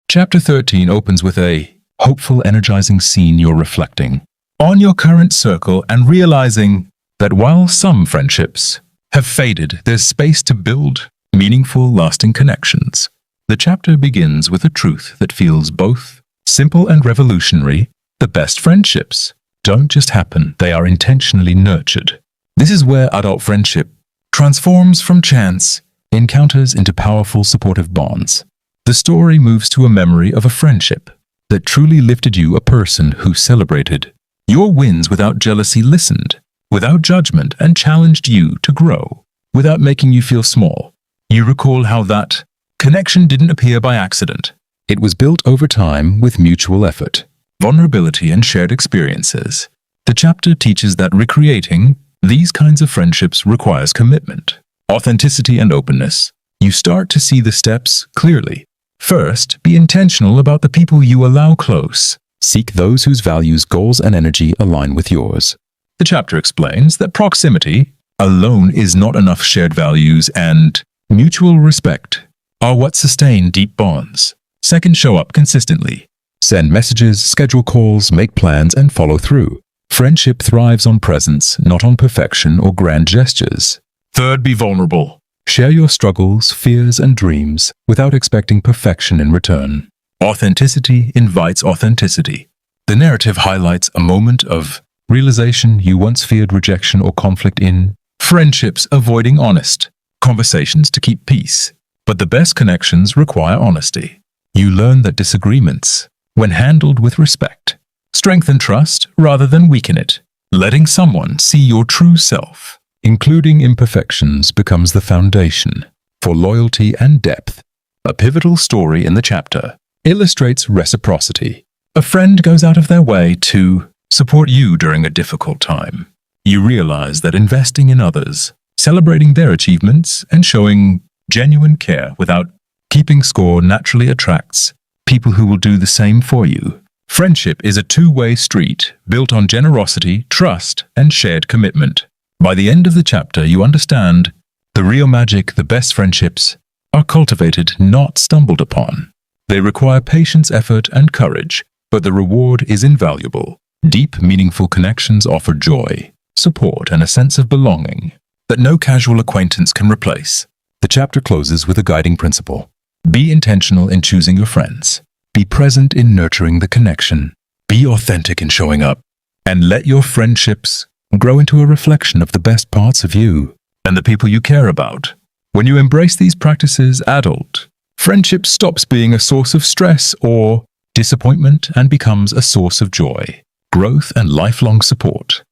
Chapter 13 opens with a hopeful, energizing scene you're reflecting on your current circle and realizing that while some friendships have faded, there's space to build meaningful, lasting connections. The chapter begins with a truth that feels both simple and revolutionary. The best friendships don't just happen, they are intentionally nurtured. This is where adult friendship transforms from chance encounters into powerful, supportive bonds. The story moves to a memory of a friendship that truly lifted you, a person who celebrated your wins without jealousy, listened without judgment, and challenged you to grow without making you feel small. You recall how that connection didn't appear by accident. It was built over time with mutual effort, vulnerability, and shared experiences. The chapter teaches that recreating these kinds of friendships requires commitment, authenticity, and openness. You start to see the steps clearly. First, be intentional about the people you allow close. Seek those whose values, goals, and energy align with yours. The chapter explains that proximity alone is not enough. Shared values and mutual respect are what sustain deep bonds. Second, show up consistently. Send messages, schedule calls, make plans, and follow through. Friendship thrives on presence, not on perfection or grand gestures. Third, be vulnerable. Share your struggles, fears, and dreams without expecting perfection in return. Authenticity invites authenticity. The narrative highlights a moment of realization you once feared rejection or conflict in friendships, avoiding honest conversations to keep peace. But the best connections require honesty. You learn that disagreements, when handled with respect, strengthen trust rather than weaken it. Letting someone see your true self, including imperfections, becomes the foundation for loyalty and depth. A pivotal story in the chapter illustrates reciprocity. A friend goes out of their way to support you during a difficult time. You realize that investing in others, celebrating their achievements, and showing genuine care without keeping score naturally attracts people who will do the same for you. Friendship is a two-way street built on generosity, trust, and shared commitment. By the end of the chapter, you understand the real magic, the best friendships, are cultivated, not stumbled upon. They require patience, effort, and courage, but the reward is invaluable. Deep, meaningful connections offer joy, support, and a sense of belonging that no casual acquaintance can replace. The chapter closes with a guiding principle. Be intentional in choosing your friends. Be present in nurturing the connection. Be authentic in showing up. And let your friendships grow into a reflection of the best parts of you and the people you care about. When you embrace these practices, adult friendship stops being a source of stress or disappointment and becomes a source of joy, growth, and lifelong support.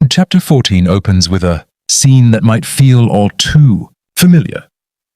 Chapter 14 opens with a scene that might feel all too familiar.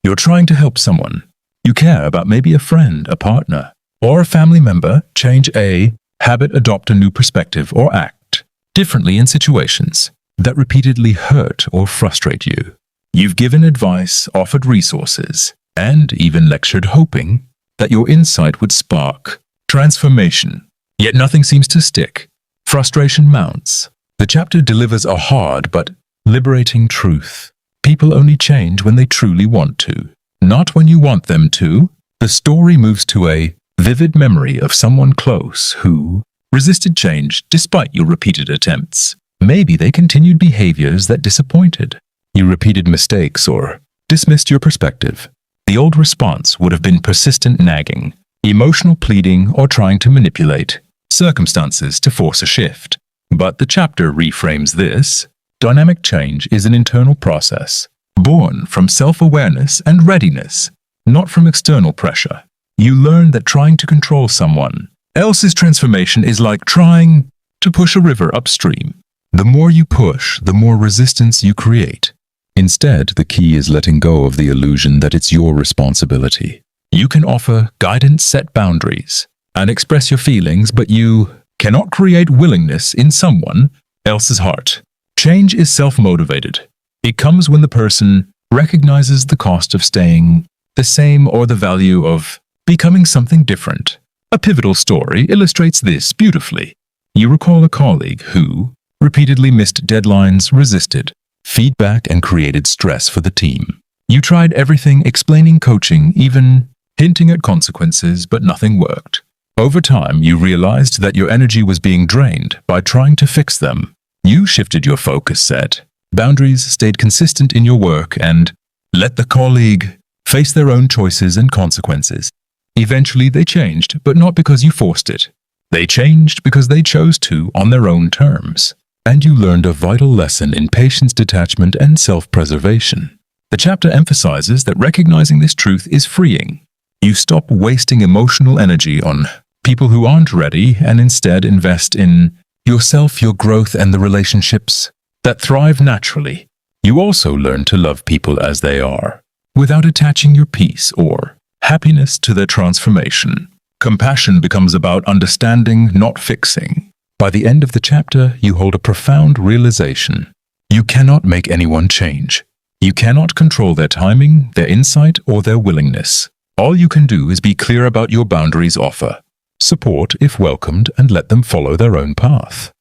You're trying to help someone you care about, maybe a friend, a partner, or a family member, change a habit, adopt a new perspective, or act differently in situations that repeatedly hurt or frustrate you. You've given advice, offered resources, and even lectured, hoping that your insight would spark transformation. Yet nothing seems to stick. Frustration mounts. The chapter delivers a hard but liberating truth. People only change when they truly want to, not when you want them to. The story moves to a vivid memory of someone close who resisted change despite your repeated attempts. Maybe they continued behaviors that disappointed. You repeated mistakes or dismissed your perspective. The old response would have been persistent nagging, emotional pleading, or trying to manipulate circumstances to force a shift. But the chapter reframes this. Dynamic change is an internal process, born from self-awareness and readiness, not from external pressure. You learn that trying to control someone else's transformation is like trying to push a river upstream. The more you push, the more resistance you create. Instead, the key is letting go of the illusion that it's your responsibility. You can offer guidance, set boundaries, and express your feelings, but you cannot create willingness in someone else's heart. Change is self-motivated. It comes when the person recognizes the cost of staying the same or the value of becoming something different. A pivotal story illustrates this beautifully. You recall a colleague who repeatedly missed deadlines, resisted feedback, and created stress for the team. You tried everything, explaining, coaching, even hinting at consequences, but nothing worked. Over time, you realized that your energy was being drained by trying to fix them. You shifted your focus, set boundaries, stayed consistent in your work, and let the colleague face their own choices and consequences. Eventually, they changed, but not because you forced it. They changed because they chose to on their own terms. And you learned a vital lesson in patience, detachment, and self-preservation. The chapter emphasizes that recognizing this truth is freeing. You stop wasting emotional energy on people who aren't ready and instead invest in yourself, your growth, and the relationships that thrive naturally. You also learn to love people as they are, without attaching your peace or happiness to their transformation. Compassion becomes about understanding, not fixing. By the end of the chapter, you hold a profound realization. You cannot make anyone change. You cannot control their timing, their insight, or their willingness. All you can do is be clear about your boundaries, offer support if welcomed, and let them follow their own path.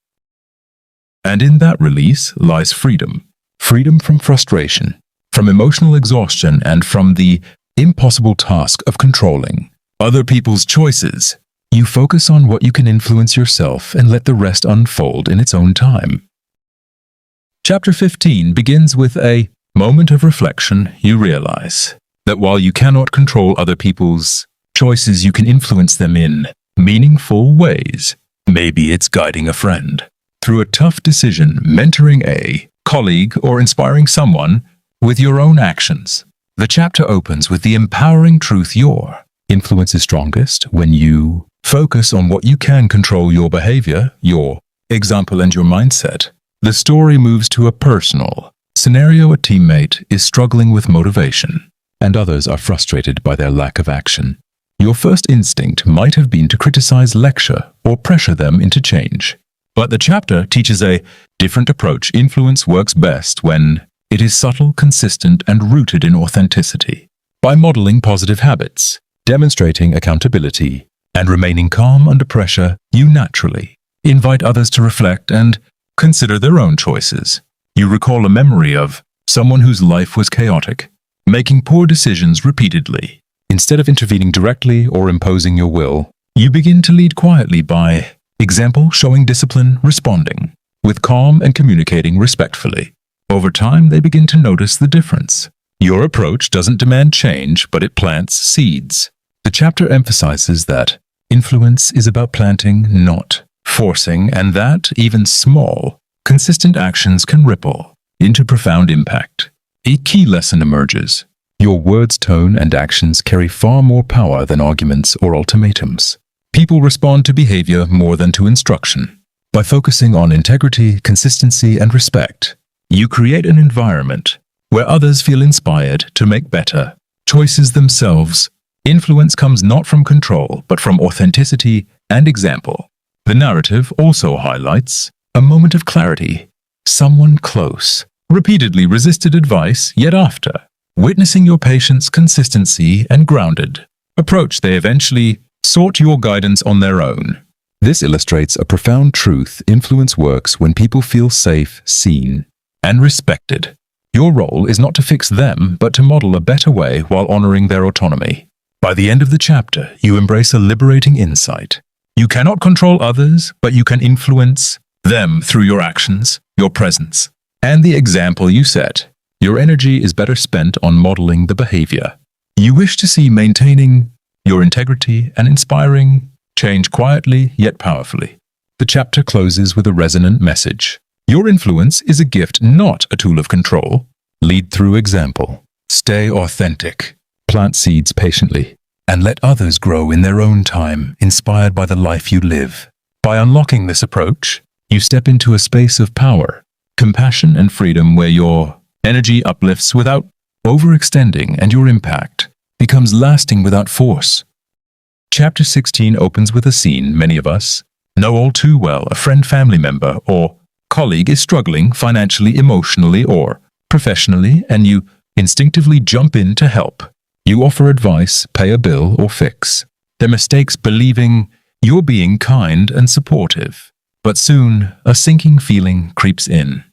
And in that release lies freedom. Freedom from frustration, from emotional exhaustion, and from the impossible task of controlling other people's choices. You focus on what you can influence yourself and let the rest unfold in its own time. Chapter 15 begins with a moment of reflection. You realize that while you cannot control other people's choices, you can influence them in meaningful ways. Maybe it's guiding a friend through a tough decision, mentoring a colleague, or inspiring someone with your own actions. The chapter opens with the empowering truth: your influence is strongest when you focus on what you can control, your behavior, your example, and your mindset. The story moves to a personal scenario. A teammate is struggling with motivation, and others are frustrated by their lack of action. Your first instinct might have been to criticize, lecture, or pressure them into change. But the chapter teaches a different approach. Influence works best when it is subtle, consistent, and rooted in authenticity. By modeling positive habits, demonstrating accountability, and remaining calm under pressure, you naturally invite others to reflect and consider their own choices. You recall a memory of someone whose life was chaotic, making poor decisions repeatedly. Instead of intervening directly or imposing your will, you begin to lead quietly by example, showing discipline, responding with calm, and communicating respectfully. Over time, they begin to notice the difference. Your approach doesn't demand change, but it plants seeds. The chapter emphasizes that influence is about planting, not forcing, and that even small, consistent actions can ripple into profound impact. A key lesson emerges. Your words, tone, and actions carry far more power than arguments or ultimatums. People respond to behavior more than to instruction. By focusing on integrity, consistency, and respect, you create an environment where others feel inspired to make better choices themselves. Influence comes not from control, but from authenticity and example. The narrative also highlights a moment of clarity. Someone close repeatedly resisted advice, yet after witnessing your patience, consistency, and grounded approach, they eventually sought your guidance on their own. This illustrates a profound truth. Influence works when people feel safe, seen, and respected. Your role is not to fix them, but to model a better way while honoring their autonomy. By the end of the chapter, you embrace a liberating insight. You cannot control others, but you can influence them through your actions, your presence, and the example you set. Your energy is better spent on modeling the behavior you wish to see, maintaining your integrity and inspiring change quietly yet powerfully. The chapter closes with a resonant message. Your influence is a gift, not a tool of control. Lead through example. Stay authentic. Plant seeds patiently, and let others grow in their own time, inspired by the life you live. By unlocking this approach, you step into a space of power, compassion, and freedom where your energy uplifts without overextending and your impact becomes lasting without force. Chapter 16 opens with a scene many of us know all too well. A friend, family member, or colleague is struggling financially, emotionally, or professionally, and you instinctively jump in to help. You offer advice, pay a bill, or fix their mistakes, believing you're being kind and supportive. But soon, a sinking feeling creeps in.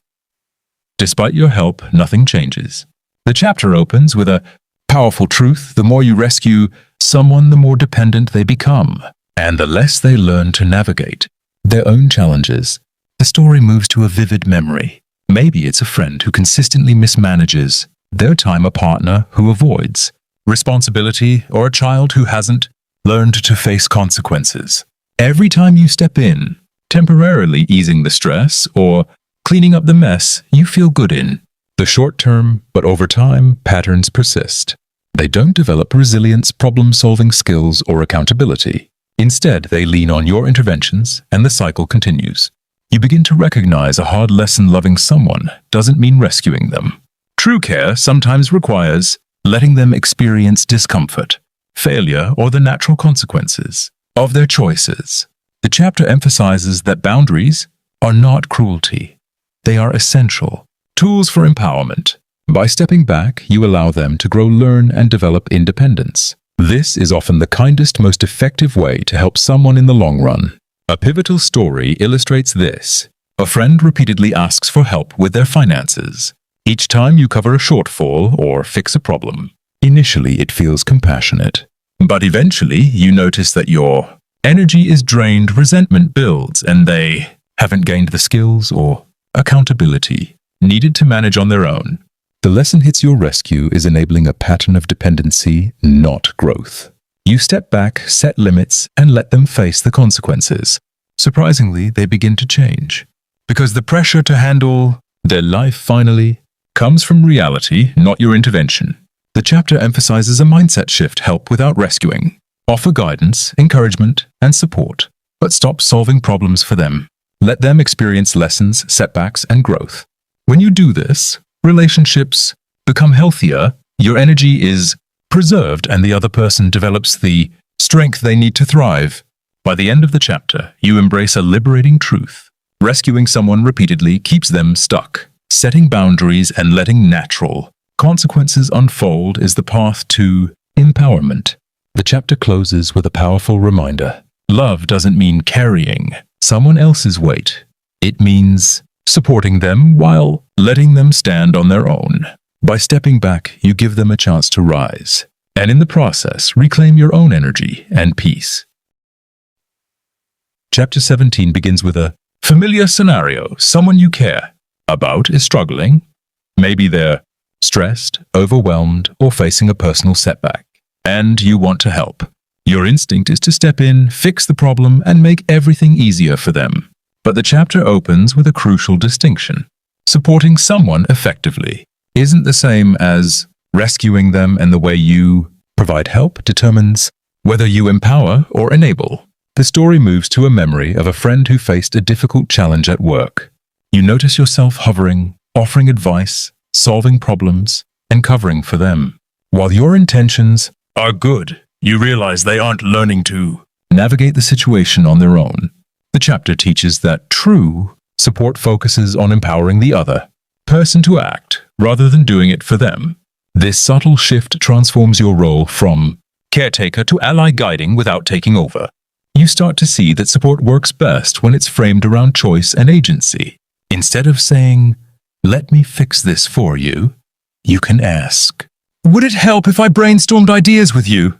Despite your help, nothing changes. The chapter opens with a powerful truth. The more you rescue someone, the more dependent they become, and the less they learn to navigate their own challenges. The story moves to a vivid memory. Maybe it's a friend who consistently mismanages their time, a partner who avoids responsibility, or a child who hasn't learned to face consequences. Every time you step in, temporarily easing the stress or cleaning up the mess you feel good in the short term, but over time, patterns persist. They don't develop resilience, problem-solving skills, or accountability. Instead, they lean on your interventions, and the cycle continues. You begin to recognize a hard lesson: loving someone doesn't mean rescuing them. True care sometimes requires letting them experience discomfort, failure, or the natural consequences of their choices. The chapter emphasizes that boundaries are not cruelty. They are essential tools for empowerment. By stepping back, you allow them to grow, learn, and develop independence. This is often the kindest, most effective way to help someone in the long run. A pivotal story illustrates this. A friend repeatedly asks for help with their finances. Each time you cover a shortfall or fix a problem. Initially, it feels compassionate. But eventually, you notice that your energy is drained, resentment builds, and they haven't gained the skills or accountability needed to manage on their own. The lesson hits. Your rescue is enabling a pattern of dependency, not growth. You step back, set limits, and let them face the consequences. Surprisingly, they begin to change, because the pressure to handle their life finally comes from reality, not your intervention. The chapter emphasizes a mindset shift: help without rescuing. Offer guidance, encouragement, and support, but stop solving problems for them. Let them experience lessons, setbacks, and growth. When you do this, relationships become healthier, your energy is preserved, and the other person develops the strength they need to thrive. By the end of the chapter, you embrace a liberating truth. Rescuing someone repeatedly keeps them stuck. Setting boundaries and letting natural consequences unfold is the path to empowerment. The chapter closes with a powerful reminder. Love doesn't mean carrying someone else's weight. It means supporting them while letting them stand on their own. By stepping back, you give them a chance to rise, and in the process, reclaim your own energy and peace. Chapter 17 begins with a familiar scenario. Someone you care about is struggling. Maybe they're stressed, overwhelmed, or facing a personal setback, and you want to help. Your instinct is to step in, fix the problem, and make everything easier for them. But the chapter opens with a crucial distinction. Supporting someone effectively isn't the same as rescuing them, and the way you provide help determines whether you empower or enable. The story moves to a memory of a friend who faced a difficult challenge at work. You notice yourself hovering, offering advice, solving problems, and covering for them. While your intentions are good, you realize they aren't learning to navigate the situation on their own. The chapter teaches that true support focuses on empowering the other person to act rather than doing it for them. This subtle shift transforms your role from caretaker to ally, guiding without taking over. You start to see that support works best when it's framed around choice and agency. Instead of saying, "Let me fix this for you," you can ask, "Would it help if I brainstormed ideas with you?"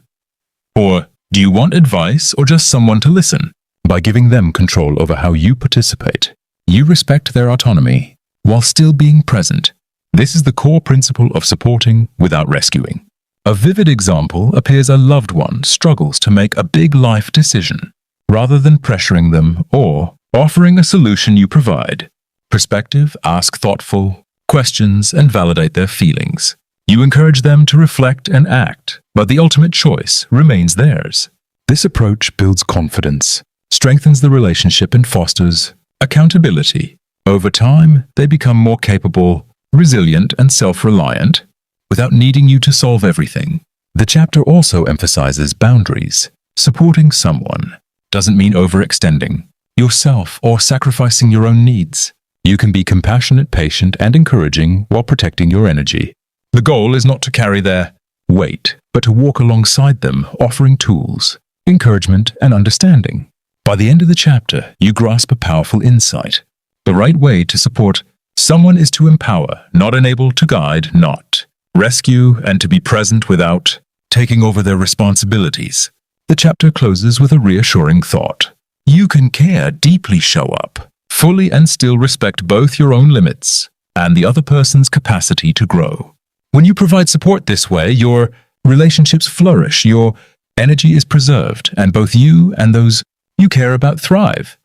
Or, "Do you want advice or just someone to listen?" By giving them control over how you participate, you respect their autonomy while still being present. This is the core principle of supporting without rescuing. A vivid example appears: a loved one struggles to make a big life decision. Rather than pressuring them or offering a solution, you provide perspective, ask thoughtful questions, and validate their feelings. You encourage them to reflect and act, but the ultimate choice remains theirs. This approach builds confidence, strengthens the relationship, and fosters accountability. Over time, they become more capable, resilient, and self-reliant without needing you to solve everything. The chapter also emphasizes boundaries. Supporting someone doesn't mean overextending yourself or sacrificing your own needs. You can be compassionate, patient, and encouraging while protecting your energy. The goal is not to carry their weight, but to walk alongside them, offering tools, encouragement, and understanding. By the end of the chapter, you grasp a powerful insight. The right way to support someone is to empower, not enable; to guide, not rescue; and to be present without taking over their responsibilities. The chapter closes with a reassuring thought. You can care, deeply show up fully, and still respect both your own limits and the other person's capacity to grow. When you provide support this way, your relationships flourish, your energy is preserved, and both you and those you care about thrive.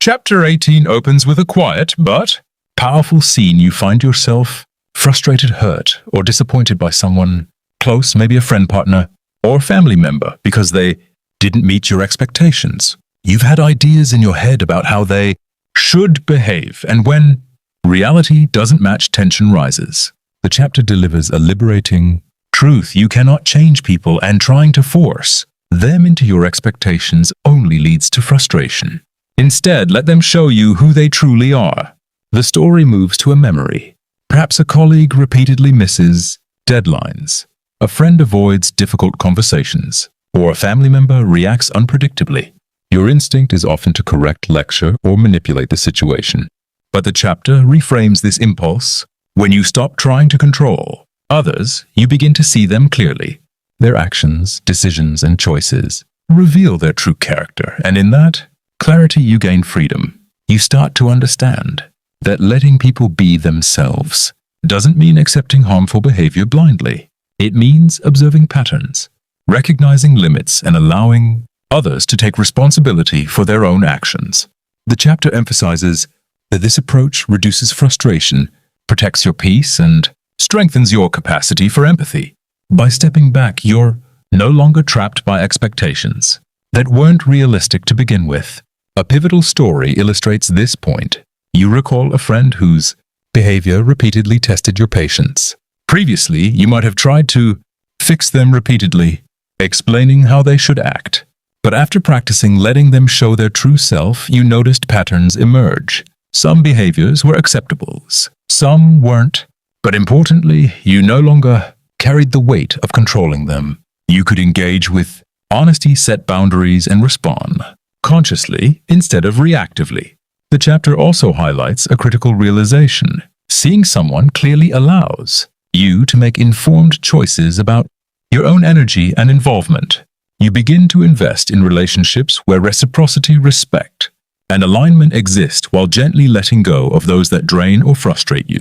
Chapter 18 opens with a quiet but powerful scene. You find yourself frustrated, hurt, or disappointed by someone close, maybe a friend, partner, or family member, because they didn't meet your expectations. You've had ideas in your head about how they should behave, and when reality doesn't match, tension rises. The chapter delivers a liberating truth. You cannot change people, and trying to force them into your expectations only leads to frustration. Instead, let them show you who they truly are. The story moves to a memory. Perhaps a colleague repeatedly misses deadlines, a friend avoids difficult conversations, or a family member reacts unpredictably. Your instinct is often to correct, lecture, or manipulate the situation. But the chapter reframes this impulse. When you stop trying to control others, you begin to see them clearly. Their actions, decisions, and choices reveal their true character, and in that clarity you gain freedom. You start to understand that letting people be themselves doesn't mean accepting harmful behavior blindly. It means observing patterns, recognizing limits, and allowing others to take responsibility for their own actions. The chapter emphasizes that this approach reduces frustration, protects your peace, and strengthens your capacity for empathy. By stepping back, you're no longer trapped by expectations that weren't realistic to begin with. A pivotal story illustrates this point. You recall a friend whose behavior repeatedly tested your patience. Previously, you might have tried to fix them repeatedly, explaining how they should act. But after practicing letting them show their true self, you noticed patterns emerge. Some behaviors were acceptable, some weren't. But importantly, you no longer carried the weight of controlling them. You could engage with honesty, set boundaries, and respond consciously instead of reactively. The chapter also highlights a critical realization. Seeing someone clearly allows you to make informed choices about your own energy and involvement. You begin to invest in relationships where reciprocity, respect, and alignment exist while gently letting go of those that drain or frustrate you.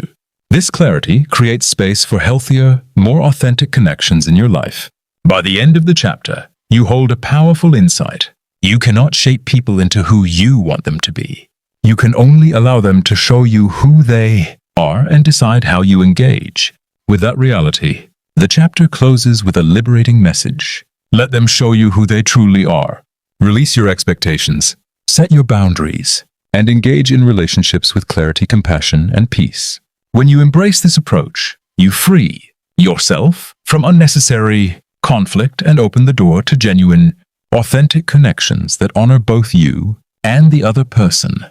This clarity creates space for healthier, more authentic connections in your life. By the end of the chapter, you hold a powerful insight. You cannot shape people into who you want them to be. You can only allow them to show you who they are and decide how you engage. With that reality, the chapter closes with a liberating message. Let them show you who they truly are. Release your expectations, set your boundaries, and engage in relationships with clarity, compassion, and peace. When you embrace this approach, you free yourself from unnecessary conflict and open the door to genuine, authentic connections that honor both you and the other person.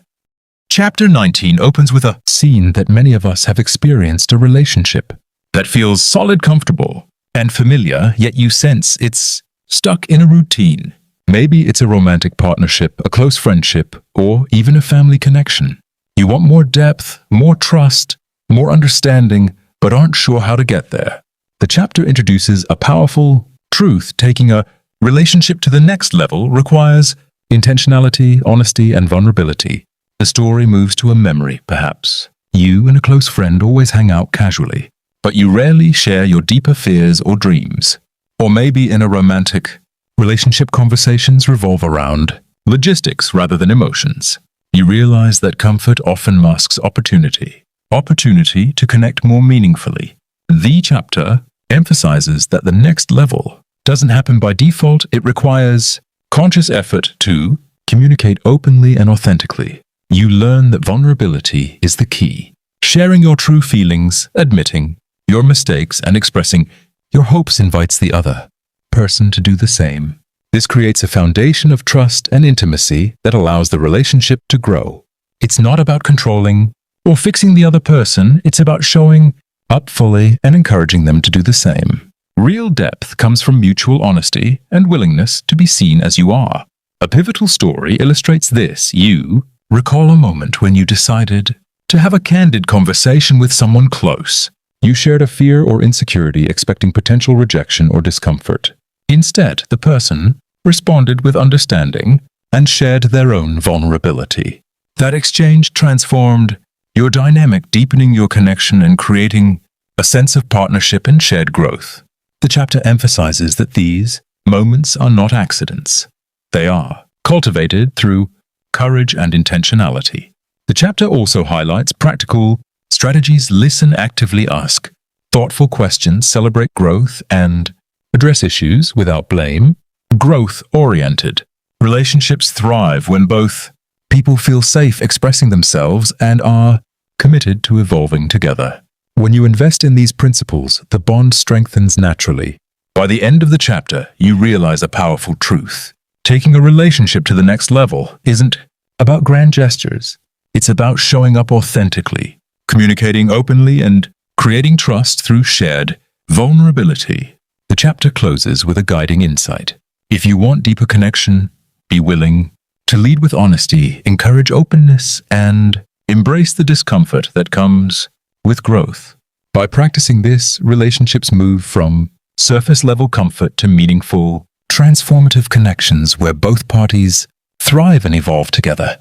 Chapter 19 opens with a scene that many of us have experienced: a relationship that feels solid, comfortable, and familiar, yet you sense it's stuck in a routine. Maybe it's a romantic partnership, a close friendship, or even a family connection. You want more depth, more trust, more understanding, but aren't sure how to get there. The chapter introduces a powerful truth: taking a relationship to the next level requires intentionality, honesty, and vulnerability. The story moves to a memory, perhaps. You and a close friend always hang out casually, but you rarely share your deeper fears or dreams. Or maybe in a romantic relationship, conversations revolve around logistics rather than emotions. You realize that comfort often masks opportunity to connect more meaningfully. The chapter emphasizes that the next level doesn't happen by default. It requires conscious effort to communicate openly and authentically. You learn that vulnerability is the key. Sharing your true feelings, admitting your mistakes, and expressing your hopes invites the other person to do the same. This creates a foundation of trust and intimacy that allows the relationship to grow. It's not about controlling or fixing the other person. It's about showing up fully and encouraging them to do the same. Real depth comes from mutual honesty and willingness to be seen as you are. A pivotal story illustrates this. You recall a moment when you decided to have a candid conversation with someone close. You shared a fear or insecurity, expecting potential rejection or discomfort. Instead, the person responded with understanding and shared their own vulnerability. That exchange transformed your dynamic, deepening your connection and creating a sense of partnership and shared growth. The chapter emphasizes that these moments are not accidents. They are cultivated through courage and intentionality. The chapter also highlights practical strategies: listen actively, ask thoughtful questions, celebrate growth, and address issues without blame. Growth-oriented relationships thrive when both people feel safe expressing themselves and are committed to evolving together. When you invest in these principles, the bond strengthens naturally. By the end of the chapter, you realize a powerful truth. Taking a relationship to the next level isn't about grand gestures. It's about showing up authentically, communicating openly, and creating trust through shared vulnerability. The chapter closes with a guiding insight. If you want deeper connection, be willing to lead with honesty, encourage openness, and embrace the discomfort that comes with growth. By practicing this, relationships move from surface-level comfort to meaningful, transformative connections where both parties thrive and evolve together.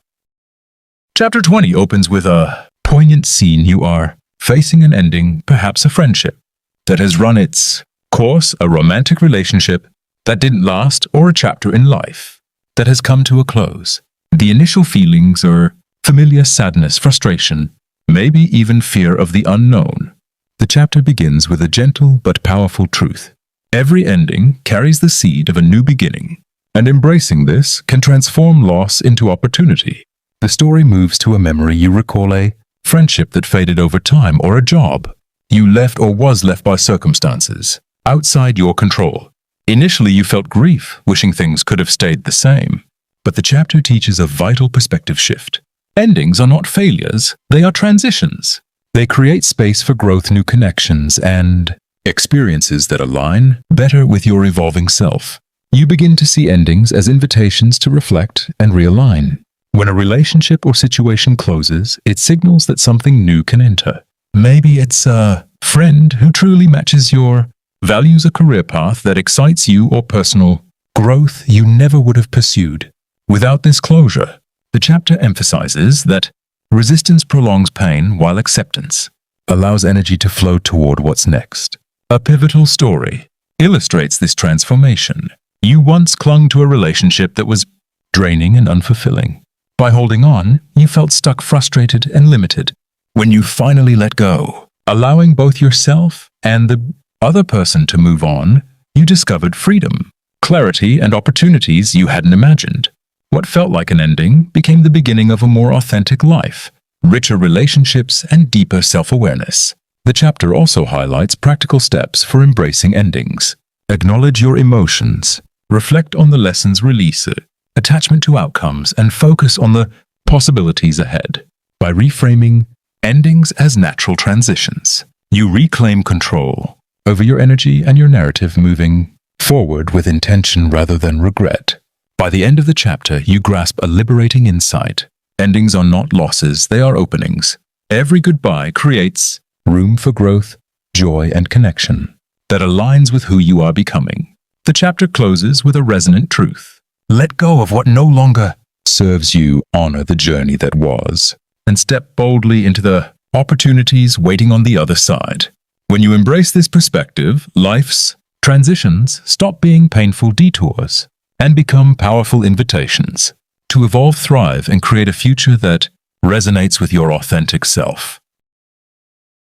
Chapter 20 opens with a poignant scene. You are facing an ending, perhaps a friendship that has run its course, a romantic relationship that didn't last, or a chapter in life that has come to a close. The initial feelings are familiar: sadness, frustration, maybe even fear of the unknown. The chapter begins with a gentle but powerful truth. Every ending carries the seed of a new beginning, and embracing this can transform loss into opportunity. The story moves to a memory. You recall a friendship that faded over time, or a job you left or was left by circumstances outside your control. Initially, you felt grief, wishing things could have stayed the same. But the chapter teaches a vital perspective shift. Endings are not failures, they are transitions. They create space for growth, new connections, and experiences that align better with your evolving self. You begin to see endings as invitations to reflect and realign. When a relationship or situation closes, it signals that something new can enter. Maybe it's a friend who truly matches your values, a career path that excites you, or personal growth you never would have pursued. Without this closure, the chapter emphasizes that resistance prolongs pain while acceptance allows energy to flow toward what's next. A pivotal story illustrates this transformation. You once clung to a relationship that was draining and unfulfilling. By holding on, you felt stuck, frustrated, and limited. When you finally let go, allowing both yourself and the other person to move on, you discovered freedom, clarity, and opportunities you hadn't imagined. What felt like an ending became the beginning of a more authentic life, richer relationships, and deeper self-awareness. The chapter also highlights practical steps for embracing endings. Acknowledge your emotions, reflect on the lessons, release attachment to outcomes, and focus on the possibilities ahead. By reframing endings as natural transitions, you reclaim control over your energy and your narrative, moving forward with intention rather than regret. By the end of the chapter, you grasp a liberating insight. Endings are not losses, they are openings. Every goodbye creates room for growth, joy, and connection that aligns with who you are becoming. The chapter closes with a resonant truth. Let go of what no longer serves you, honor the journey that was, and step boldly into the opportunities waiting on the other side. When you embrace this perspective, life's transitions stop being painful detours and become powerful invitations to evolve, thrive, and create a future that resonates with your authentic self.